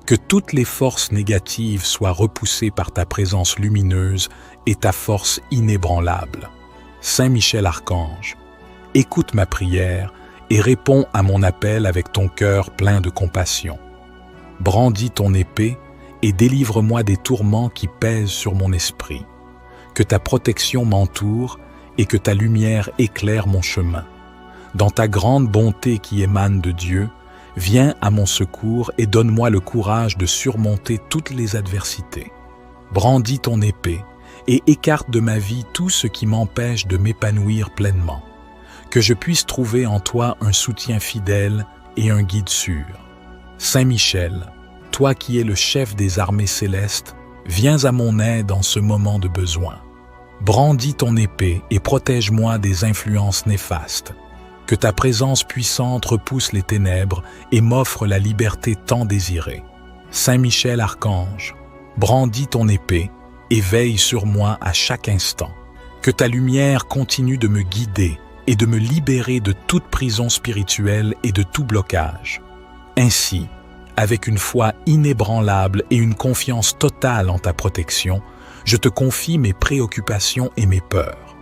Que toutes les forces négatives soient repoussées par ta présence lumineuse et ta force inébranlable. Saint Michel Archange, écoute ma prière et réponds à mon appel avec ton cœur plein de compassion. Brandis ton épée et délivre-moi des tourments qui pèsent sur mon esprit. Que ta protection m'entoure et que ta lumière éclaire mon chemin. Dans ta grande bonté qui émane de Dieu, viens à mon secours et donne-moi le courage de surmonter toutes les adversités. Brandis ton épée et écarte de ma vie tout ce qui m'empêche de m'épanouir pleinement. Que je puisse trouver en toi un soutien fidèle et un guide sûr. Saint Michel, toi qui es le chef des armées célestes, viens à mon aide en ce moment de besoin. Brandis ton épée et protège-moi des influences néfastes. Que ta présence puissante repousse les ténèbres et m'offre la liberté tant désirée. Saint Michel Archange, brandis ton épée et veille sur moi à chaque instant. Que ta lumière continue de me guider et de me libérer de toute prison spirituelle et de tout blocage. Ainsi, avec une foi inébranlable et une confiance totale en ta protection, je te confie mes préoccupations et mes peurs.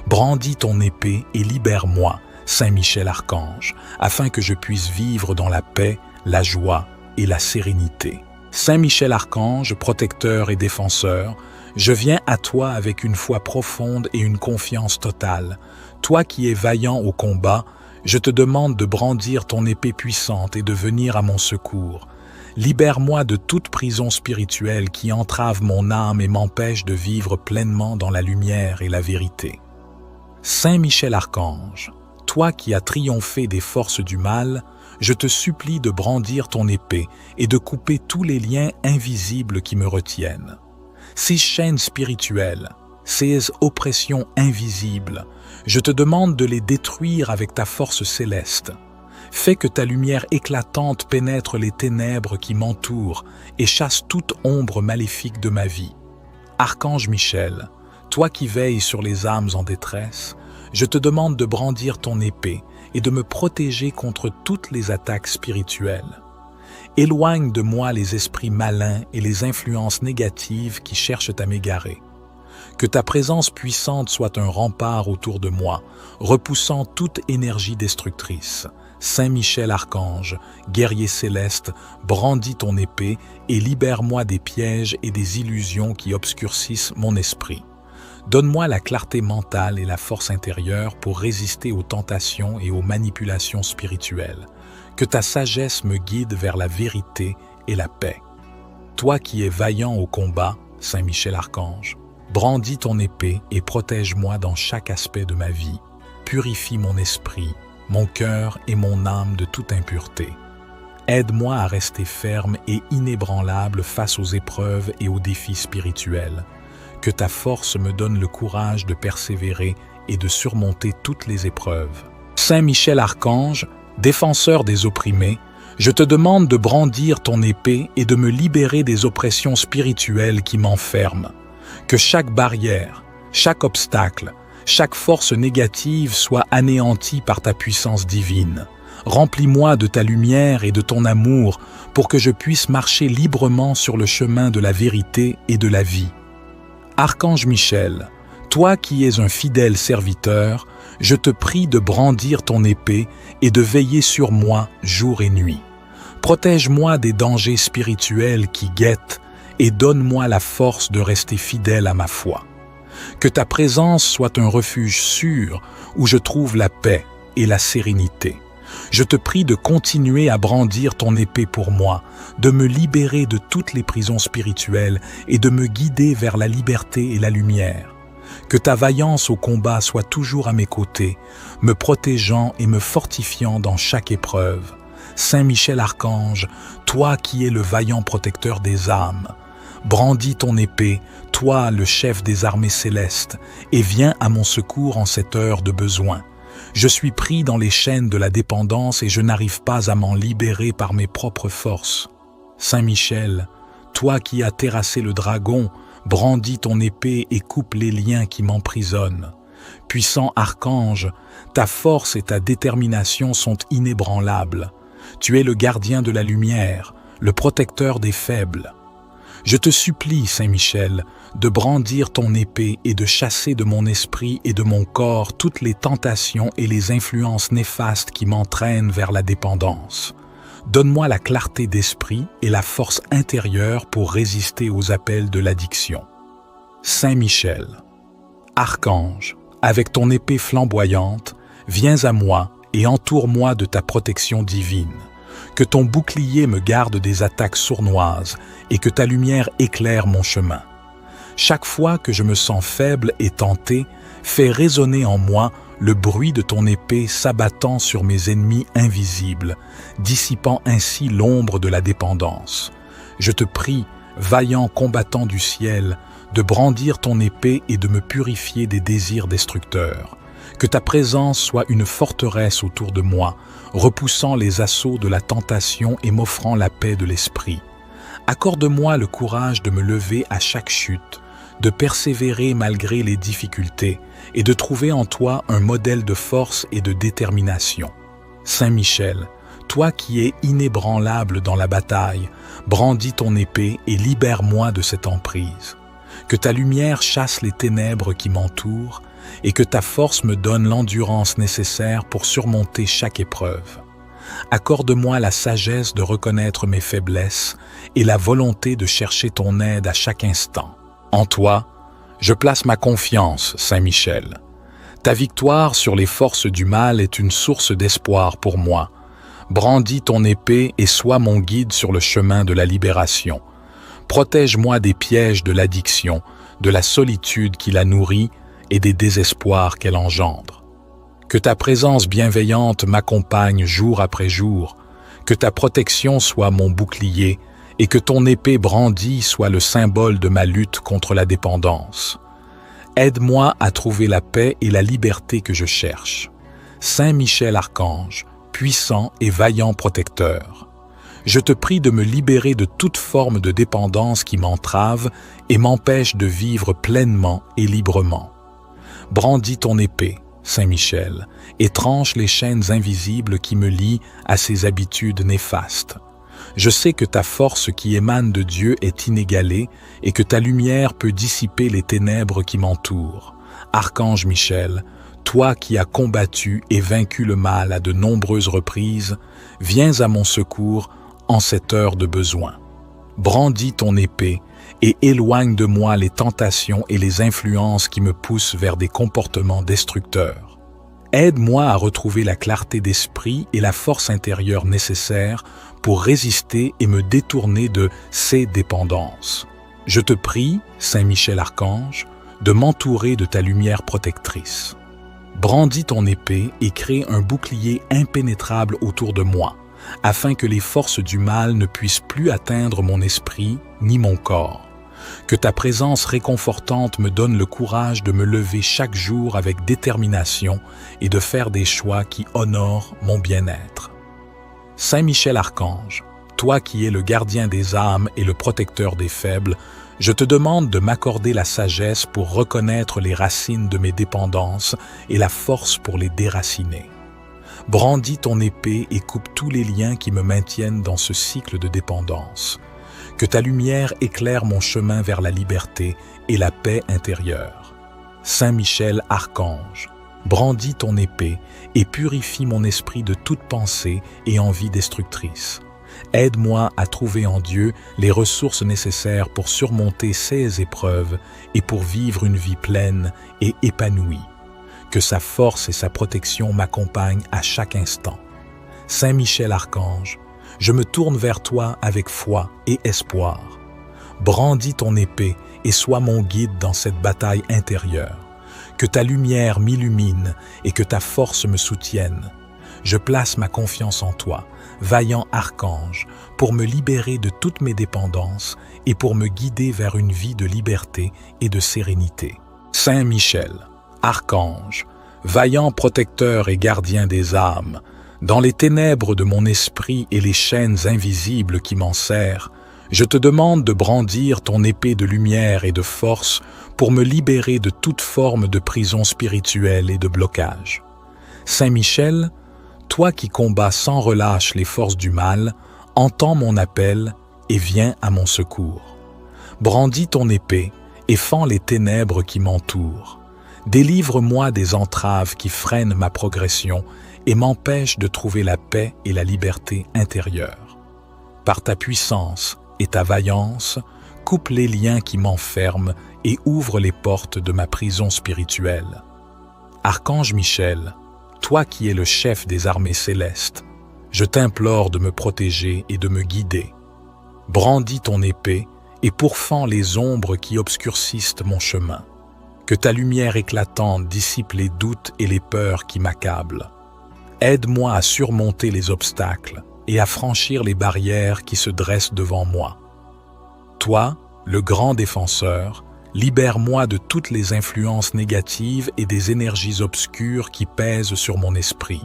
Brandis ton épée et libère-moi, Saint Michel Archange, afin que je puisse vivre dans la paix, la joie et la sérénité. Saint Michel Archange, protecteur et défenseur, je viens à toi avec une foi profonde et une confiance totale. Toi qui es vaillant au combat, je te demande de brandir ton épée puissante et de venir à mon secours. Libère-moi de toute prison spirituelle qui entrave mon âme et m'empêche de vivre pleinement dans la lumière et la vérité. Saint Michel Archange, toi qui as triomphé des forces du mal, je te supplie de brandir ton épée et de couper tous les liens invisibles qui me retiennent. Ces chaînes spirituelles, ces oppressions invisibles, je te demande de les détruire avec ta force céleste. Fais que ta lumière éclatante pénètre les ténèbres qui m'entourent et chasse toute ombre maléfique de ma vie. Archange Michel, toi qui veilles sur les âmes en détresse, je te demande de brandir ton épée et de me protéger contre toutes les attaques spirituelles. Éloigne de moi les esprits malins et les influences négatives qui cherchent à m'égarer. Que ta présence puissante soit un rempart autour de moi, repoussant toute énergie destructrice. Saint Michel Archange, guerrier céleste, brandis ton épée et libère-moi des pièges et des illusions qui obscurcissent mon esprit. Donne-moi la clarté mentale et la force intérieure pour résister aux tentations et aux manipulations spirituelles. Que ta sagesse me guide vers la vérité et la paix. Toi qui es vaillant au combat, Saint Michel Archange, brandis ton épée et protège-moi dans chaque aspect de ma vie. Purifie mon esprit, mon cœur et mon âme de toute impureté. Aide-moi à rester ferme et inébranlable face aux épreuves et aux défis spirituels. Que ta force me donne le courage de persévérer et de surmonter toutes les épreuves. Saint Michel Archange, défenseur des opprimés, je te demande de brandir ton épée et de me libérer des oppressions spirituelles qui m'enferment. Que chaque barrière, chaque obstacle, chaque force négative soit anéantie par ta puissance divine. Remplis-moi de ta lumière et de ton amour pour que je puisse marcher librement sur le chemin de la vérité et de la vie. Archange Michel, toi qui es un fidèle serviteur, je te prie de brandir ton épée et de veiller sur moi jour et nuit. Protège-moi des dangers spirituels qui guettent et donne-moi la force de rester fidèle à ma foi. Que ta présence soit un refuge sûr où je trouve la paix et la sérénité. Je te prie de continuer à brandir ton épée pour moi, de me libérer de toutes les prisons spirituelles et de me guider vers la liberté et la lumière. Que ta vaillance au combat soit toujours à mes côtés, me protégeant et me fortifiant dans chaque épreuve. Saint Michel Archange, toi qui es le vaillant protecteur des âmes, brandis ton épée, toi le chef des armées célestes, et viens à mon secours en cette heure de besoin. Je suis pris dans les chaînes de la dépendance et je n'arrive pas à m'en libérer par mes propres forces. Saint Michel, toi qui as terrassé le dragon, brandis ton épée et coupe les liens qui m'emprisonnent. Puissant archange, ta force et ta détermination sont inébranlables. Tu es le gardien de la lumière, le protecteur des faibles. Je te supplie, Saint Michel, de brandir ton épée et de chasser de mon esprit et de mon corps toutes les tentations et les influences néfastes qui m'entraînent vers la dépendance. Donne-moi la clarté d'esprit et la force intérieure pour résister aux appels de l'addiction. Saint Michel, Archange, avec ton épée flamboyante, viens à moi et entoure-moi de ta protection divine. Que ton bouclier me garde des attaques sournoises et que ta lumière éclaire mon chemin. Chaque fois que je me sens faible et tenté, fais résonner en moi le bruit de ton épée s'abattant sur mes ennemis invisibles, dissipant ainsi l'ombre de la dépendance. Je te prie, vaillant combattant du ciel, de brandir ton épée et de me purifier des désirs destructeurs. Que ta présence soit une forteresse autour de moi, repoussant les assauts de la tentation et m'offrant la paix de l'esprit. Accorde-moi le courage de me lever à chaque chute, de persévérer malgré les difficultés et de trouver en toi un modèle de force et de détermination. Saint Michel, toi qui es inébranlable dans la bataille, brandis ton épée et libère-moi de cette emprise. Que ta lumière chasse les ténèbres qui m'entourent et que ta force me donne l'endurance nécessaire pour surmonter chaque épreuve. Accorde-moi la sagesse de reconnaître mes faiblesses et la volonté de chercher ton aide à chaque instant. En toi, je place ma confiance, Saint Michel. Ta victoire sur les forces du mal est une source d'espoir pour moi. Brandis ton épée et sois mon guide sur le chemin de la libération. Protège-moi des pièges de l'addiction, de la solitude qui la nourrit et des désespoirs qu'elle engendre. Que ta présence bienveillante m'accompagne jour après jour, que ta protection soit mon bouclier et que ton épée brandie soit le symbole de ma lutte contre la dépendance. Aide-moi à trouver la paix et la liberté que je cherche. Saint Michel Archange, puissant et vaillant protecteur, je te prie de me libérer de toute forme de dépendance qui m'entrave et m'empêche de vivre pleinement et librement. Brandis ton épée, Saint Michel, et tranche les chaînes invisibles qui me lient à ces habitudes néfastes. Je sais que ta force qui émane de Dieu est inégalée et que ta lumière peut dissiper les ténèbres qui m'entourent. Archange Michel, toi qui as combattu et vaincu le mal à de nombreuses reprises, viens à mon secours en cette heure de besoin. Brandis ton épée et éloigne de moi les tentations et les influences qui me poussent vers des comportements destructeurs. Aide-moi à retrouver la clarté d'esprit et la force intérieure nécessaires pour résister et me détourner de ces dépendances. Je te prie, Saint Michel Archange, de m'entourer de ta lumière protectrice. Brandis ton épée et crée un bouclier impénétrable autour de moi, afin que les forces du mal ne puissent plus atteindre mon esprit ni mon corps. Que ta présence réconfortante me donne le courage de me lever chaque jour avec détermination et de faire des choix qui honorent mon bien-être. Saint Michel Archange, toi qui es le gardien des âmes et le protecteur des faibles, je te demande de m'accorder la sagesse pour reconnaître les racines de mes dépendances et la force pour les déraciner. Brandis ton épée et coupe tous les liens qui me maintiennent dans ce cycle de dépendance. Que ta lumière éclaire mon chemin vers la liberté et la paix intérieure. Saint Michel Archange, brandis ton épée et purifie mon esprit de toute pensée et envie destructrice. Aide-moi à trouver en Dieu les ressources nécessaires pour surmonter ces épreuves et pour vivre une vie pleine et épanouie. Que sa force et sa protection m'accompagnent à chaque instant. Saint Michel Archange, je me tourne vers toi avec foi et espoir. Brandis ton épée et sois mon guide dans cette bataille intérieure. Que ta lumière m'illumine et que ta force me soutienne. Je place ma confiance en toi, vaillant archange, pour me libérer de toutes mes dépendances et pour me guider vers une vie de liberté et de sérénité. Saint Michel, archange, vaillant protecteur et gardien des âmes, dans les ténèbres de mon esprit et les chaînes invisibles qui m'enserrent, je te demande de brandir ton épée de lumière et de force pour me libérer de toute forme de prison spirituelle et de blocage. Saint Michel, toi qui combats sans relâche les forces du mal, entends mon appel et viens à mon secours. Brandis ton épée et fends les ténèbres qui m'entourent. Délivre-moi des entraves qui freinent ma progression et m'empêchent de trouver la paix et la liberté intérieure. Par ta puissance et ta vaillance, coupe les liens qui m'enferment et ouvre les portes de ma prison spirituelle. Archange Michel, toi qui es le chef des armées célestes, je t'implore de me protéger et de me guider. Brandis ton épée et pourfends les ombres qui obscurcissent mon chemin. Que ta lumière éclatante dissipe les doutes et les peurs qui m'accablent. Aide-moi à surmonter les obstacles et à franchir les barrières qui se dressent devant moi. Toi, le grand défenseur, libère-moi de toutes les influences négatives et des énergies obscures qui pèsent sur mon esprit.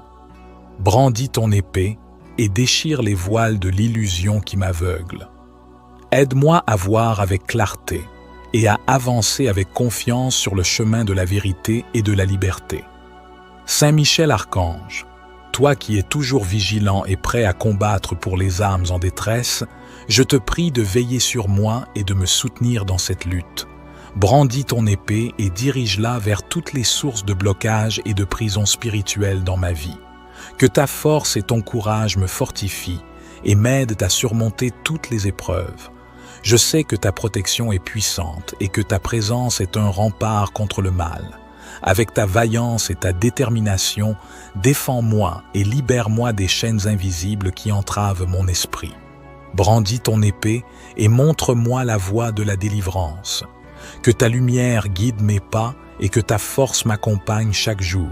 Brandis ton épée et déchire les voiles de l'illusion qui m'aveugle. Aide-moi à voir avec clarté et à avancer avec confiance sur le chemin de la vérité et de la liberté. Saint Michel Archange, toi qui es toujours vigilant et prêt à combattre pour les âmes en détresse, je te prie de veiller sur moi et de me soutenir dans cette lutte. Brandis ton épée et dirige-la vers toutes les sources de blocage et de prison spirituelle dans ma vie. Que ta force et ton courage me fortifient et m'aident à surmonter toutes les épreuves. Je sais que ta protection est puissante et que ta présence est un rempart contre le mal. Avec ta vaillance et ta détermination, défends-moi et libère-moi des chaînes invisibles qui entravent mon esprit. Brandis ton épée et montre-moi la voie de la délivrance. Que ta lumière guide mes pas et que ta force m'accompagne chaque jour.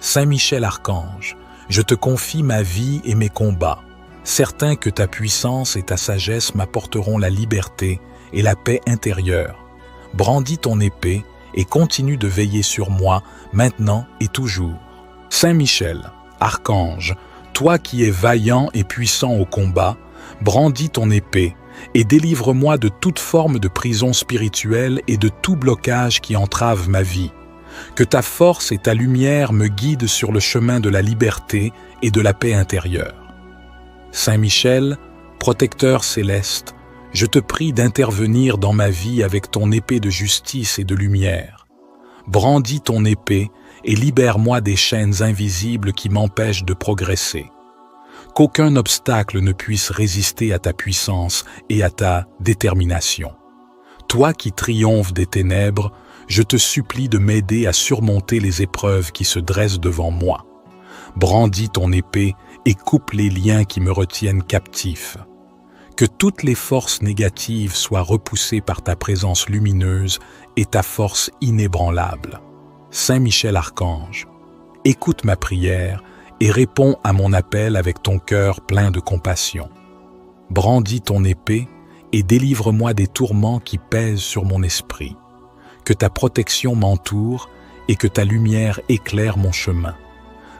Saint Michel Archange, je te confie ma vie et mes combats, certain que ta puissance et ta sagesse m'apporteront la liberté et la paix intérieure. Brandis ton épée et continue de veiller sur moi maintenant et toujours. Saint Michel, Archange, toi qui es vaillant et puissant au combat, brandis ton épée et délivre-moi de toute forme de prison spirituelle et de tout blocage qui entrave ma vie. Que ta force et ta lumière me guident sur le chemin de la liberté et de la paix intérieure. Saint Michel, protecteur céleste, je te prie d'intervenir dans ma vie avec ton épée de justice et de lumière. Brandis ton épée et libère-moi des chaînes invisibles qui m'empêchent de progresser. Qu'aucun obstacle ne puisse résister à ta puissance et à ta détermination. Toi qui triomphes des ténèbres, je te supplie de m'aider à surmonter les épreuves qui se dressent devant moi. Brandis ton épée et coupe les liens qui me retiennent captif. Que toutes les forces négatives soient repoussées par ta présence lumineuse et ta force inébranlable. Saint Michel Archange, écoute ma prière et réponds à mon appel avec ton cœur plein de compassion. Brandis ton épée et délivre-moi des tourments qui pèsent sur mon esprit. Que ta protection m'entoure et que ta lumière éclaire mon chemin.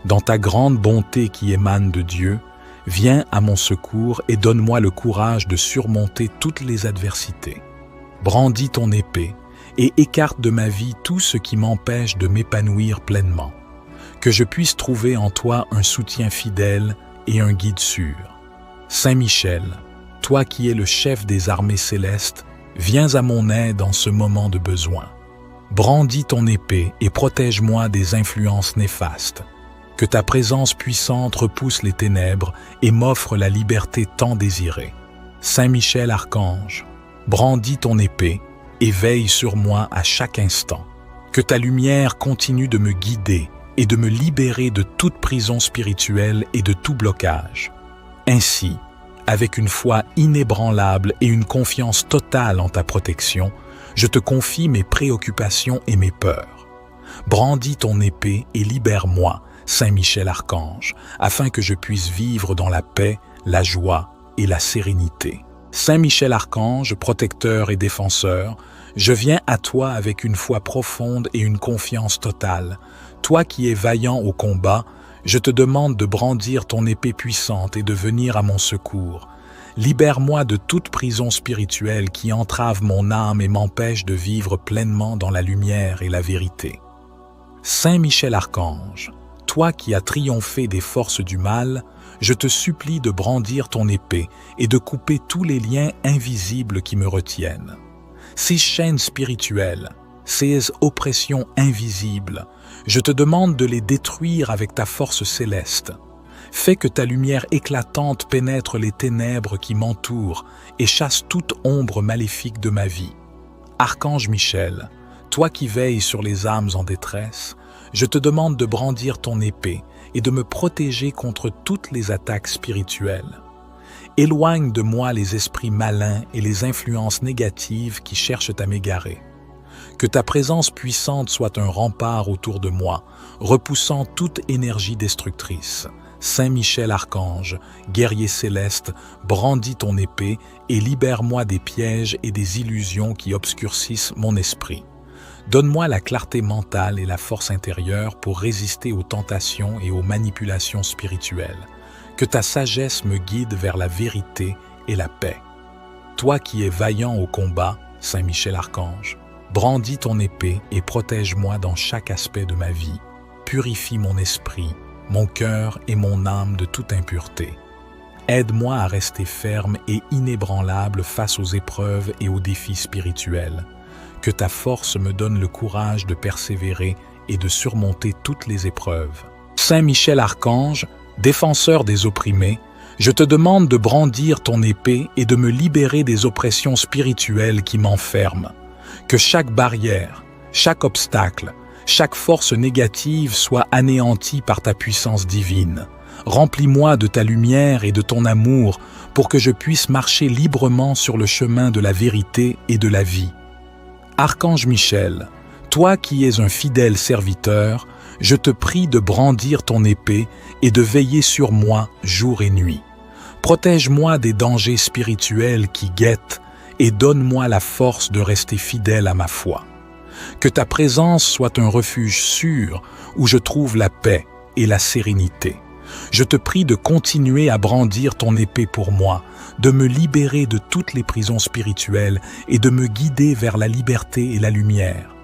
Dans ta grande bonté qui émane de Dieu, viens à mon secours et donne-moi le courage de surmonter toutes les adversités. Brandis ton épée et écarte de ma vie tout ce qui m'empêche de m'épanouir pleinement. Que je puisse trouver en toi un soutien fidèle et un guide sûr. Saint Michel, toi qui es le chef des armées célestes, viens à mon aide en ce moment de besoin. Brandis ton épée et protège-moi des influences néfastes. Que ta présence puissante repousse les ténèbres et m'offre la liberté tant désirée. Saint Michel Archange, brandis ton épée et veille sur moi à chaque instant. Que ta lumière continue de me guider et de me libérer de toute prison spirituelle et de tout blocage. Ainsi, avec une foi inébranlable et une confiance totale en ta protection, je te confie mes préoccupations et mes peurs. Brandis ton épée et libère-moi, Saint Michel Archange, afin que je puisse vivre dans la paix, la joie et la sérénité. Saint Michel Archange, protecteur et défenseur, je viens à toi avec une foi profonde et une confiance totale. Toi qui es vaillant au combat, je te demande de brandir ton épée puissante et de venir à mon secours. Libère-moi de toute prison spirituelle qui entrave mon âme et m'empêche de vivre pleinement dans la lumière et la vérité. Saint Michel Archange, toi qui as triomphé des forces du mal, je te supplie de brandir ton épée et de couper tous les liens invisibles qui me retiennent. Ces chaînes spirituelles, ces oppressions invisibles, je te demande de les détruire avec ta force céleste. Fais que ta lumière éclatante pénètre les ténèbres qui m'entourent et chasse toute ombre maléfique de ma vie. Archange Michel, toi qui veilles sur les âmes en détresse, je te demande de brandir ton épée et de me protéger contre toutes les attaques spirituelles. Éloigne de moi les esprits malins et les influences négatives qui cherchent à m'égarer. Que ta présence puissante soit un rempart autour de moi, repoussant toute énergie destructrice. Saint Michel Archange, guerrier céleste, brandis ton épée et libère-moi des pièges et des illusions qui obscurcissent mon esprit. Donne-moi la clarté mentale et la force intérieure pour résister aux tentations et aux manipulations spirituelles. Que ta sagesse me guide vers la vérité et la paix. Toi qui es vaillant au combat, Saint Michel Archange, brandis ton épée et protège-moi dans chaque aspect de ma vie. Purifie mon esprit, mon cœur et mon âme de toute impureté. Aide-moi à rester ferme et inébranlable face aux épreuves et aux défis spirituels. Que ta force me donne le courage de persévérer et de surmonter toutes les épreuves. Saint Michel Archange, défenseur des opprimés, je te demande de brandir ton épée et de me libérer des oppressions spirituelles qui m'enferment. Que chaque barrière, chaque obstacle, chaque force négative soit anéantie par ta puissance divine. Remplis-moi de ta lumière et de ton amour pour que je puisse marcher librement sur le chemin de la vérité et de la vie. Archange Michel, toi qui es un fidèle serviteur, je te prie de brandir ton épée et de veiller sur moi jour et nuit. Protège-moi des dangers spirituels qui guettent et donne-moi la force de rester fidèle à ma foi. Que ta présence soit un refuge sûr où je trouve la paix et la sérénité. Je te prie de continuer à brandir ton épée pour moi, de me libérer de toutes les prisons spirituelles et de me guider vers la liberté et la lumière.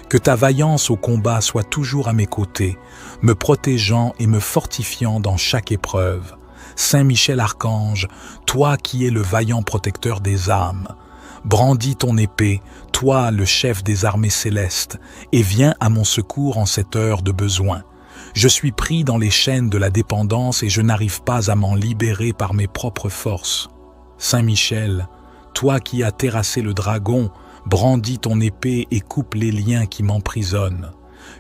Que ta vaillance au combat soit toujours à mes côtés, me protégeant et me fortifiant dans chaque épreuve. Saint Michel Archange, toi qui es le vaillant protecteur des âmes, brandis ton épée, toi le chef des armées célestes, et viens à mon secours en cette heure de besoin. Je suis pris dans les chaînes de la dépendance et je n'arrive pas à m'en libérer par mes propres forces. Saint Michel, toi qui as terrassé le dragon, brandis ton épée et coupe les liens qui m'emprisonnent.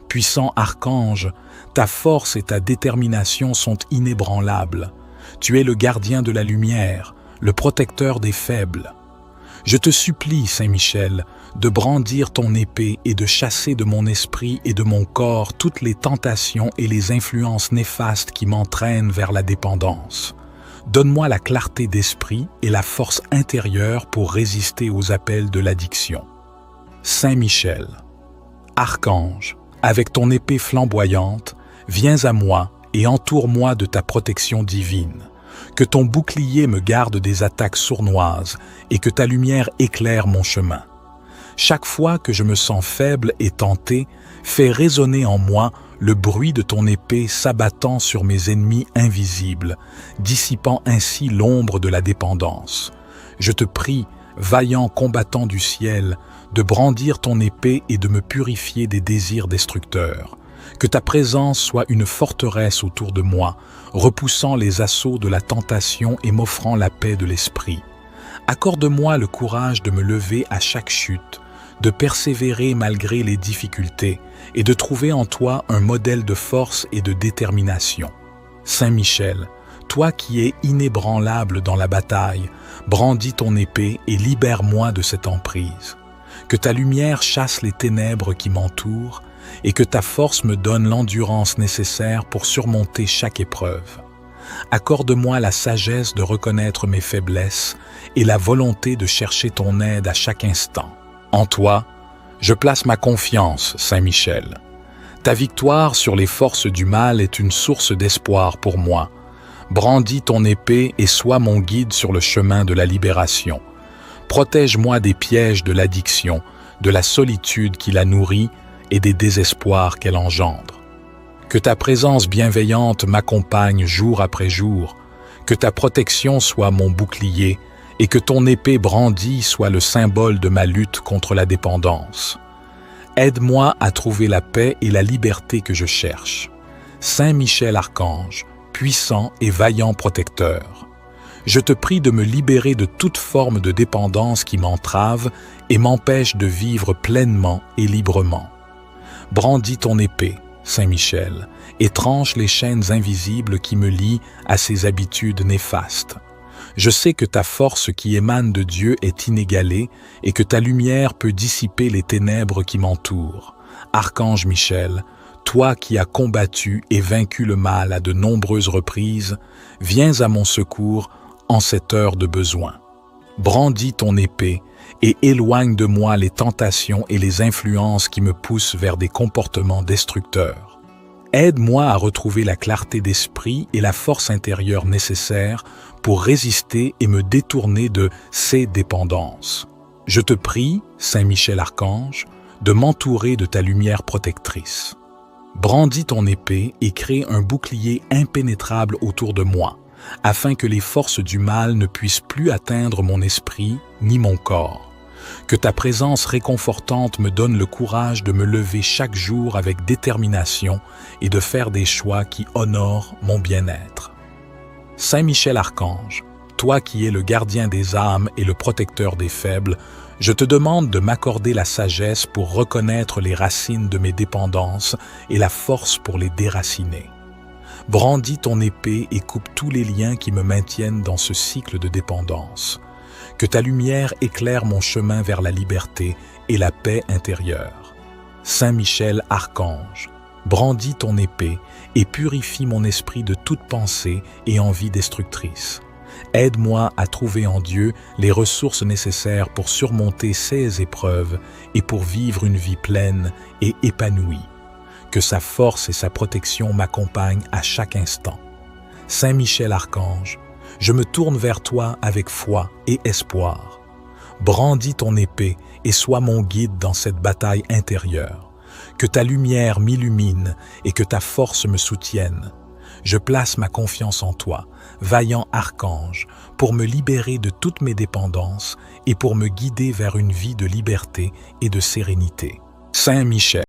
Puissant archange, ta force et ta détermination sont inébranlables. Tu es le gardien de la lumière, le protecteur des faibles. Je te supplie, Saint Michel, de brandir ton épée et de chasser de mon esprit et de mon corps toutes les tentations et les influences néfastes qui m'entraînent vers la dépendance. Donne-moi la clarté d'esprit et la force intérieure pour résister aux appels de l'addiction. Saint Michel, archange, avec ton épée flamboyante, viens à moi et entoure-moi de ta protection divine. Que ton bouclier me garde des attaques sournoises et que ta lumière éclaire mon chemin. Chaque fois que je me sens faible et tenté, fais résonner en moi le bruit de ton épée s'abattant sur mes ennemis invisibles, dissipant ainsi l'ombre de la dépendance. Je te prie, vaillant combattant du ciel, de brandir ton épée et de me purifier des désirs destructeurs. Que ta présence soit une forteresse autour de moi, repoussant les assauts de la tentation et m'offrant la paix de l'esprit. Accorde-moi le courage de me lever à chaque chute, de persévérer malgré les difficultés et de trouver en toi un modèle de force et de détermination. Saint Michel, toi qui es inébranlable dans la bataille, brandis ton épée et libère-moi de cette emprise. Que ta lumière chasse les ténèbres qui m'entourent et que ta force me donne l'endurance nécessaire pour surmonter chaque épreuve. Accorde-moi la sagesse de reconnaître mes faiblesses et la volonté de chercher ton aide à chaque instant. En toi, je place ma confiance, Saint Michel. Ta victoire sur les forces du mal est une source d'espoir pour moi. Brandis ton épée et sois mon guide sur le chemin de la libération. Protège-moi des pièges de l'addiction, de la solitude qui la nourrit et des désespoirs qu'elle engendre. Que ta présence bienveillante m'accompagne jour après jour, que ta protection soit mon bouclier et que ton épée brandie soit le symbole de ma lutte contre la dépendance. Aide-moi à trouver la paix et la liberté que je cherche. Saint Michel Archange, puissant et vaillant protecteur, je te prie de me libérer de toute forme de dépendance qui m'entrave et m'empêche de vivre pleinement et librement. Brandis ton épée, Saint Michel, et tranche les chaînes invisibles qui me lient à ces habitudes néfastes. Je sais que ta force qui émane de Dieu est inégalée et que ta lumière peut dissiper les ténèbres qui m'entourent. Archange Michel, toi qui as combattu et vaincu le mal à de nombreuses reprises, viens à mon secours en cette heure de besoin. Brandis ton épée et éloigne de moi les tentations et les influences qui me poussent vers des comportements destructeurs. Aide-moi à retrouver la clarté d'esprit et la force intérieure nécessaires pour résister et me détourner de ces dépendances. Je te prie, Saint Michel Archange, de m'entourer de ta lumière protectrice. Brandis ton épée et crée un bouclier impénétrable autour de moi, afin que les forces du mal ne puissent plus atteindre mon esprit ni mon corps. Que ta présence réconfortante me donne le courage de me lever chaque jour avec détermination et de faire des choix qui honorent mon bien-être. Saint Michel Archange, toi qui es le gardien des âmes et le protecteur des faibles, je te demande de m'accorder la sagesse pour reconnaître les racines de mes dépendances et la force pour les déraciner. Brandis ton épée et coupe tous les liens qui me maintiennent dans ce cycle de dépendance. Que ta lumière éclaire mon chemin vers la liberté et la paix intérieure. Saint Michel Archange, brandis ton épée et purifie mon esprit de toute pensée et envie destructrice. Aide-moi à trouver en Dieu les ressources nécessaires pour surmonter ces épreuves et pour vivre une vie pleine et épanouie. Que sa force et sa protection m'accompagnent à chaque instant. Saint Michel Archange, je me tourne vers toi avec foi et espoir. Brandis ton épée et sois mon guide dans cette bataille intérieure. Que ta lumière m'illumine et que ta force me soutienne. Je place ma confiance en toi, vaillant archange, pour me libérer de toutes mes dépendances et pour me guider vers une vie de liberté et de sérénité. Saint Michel.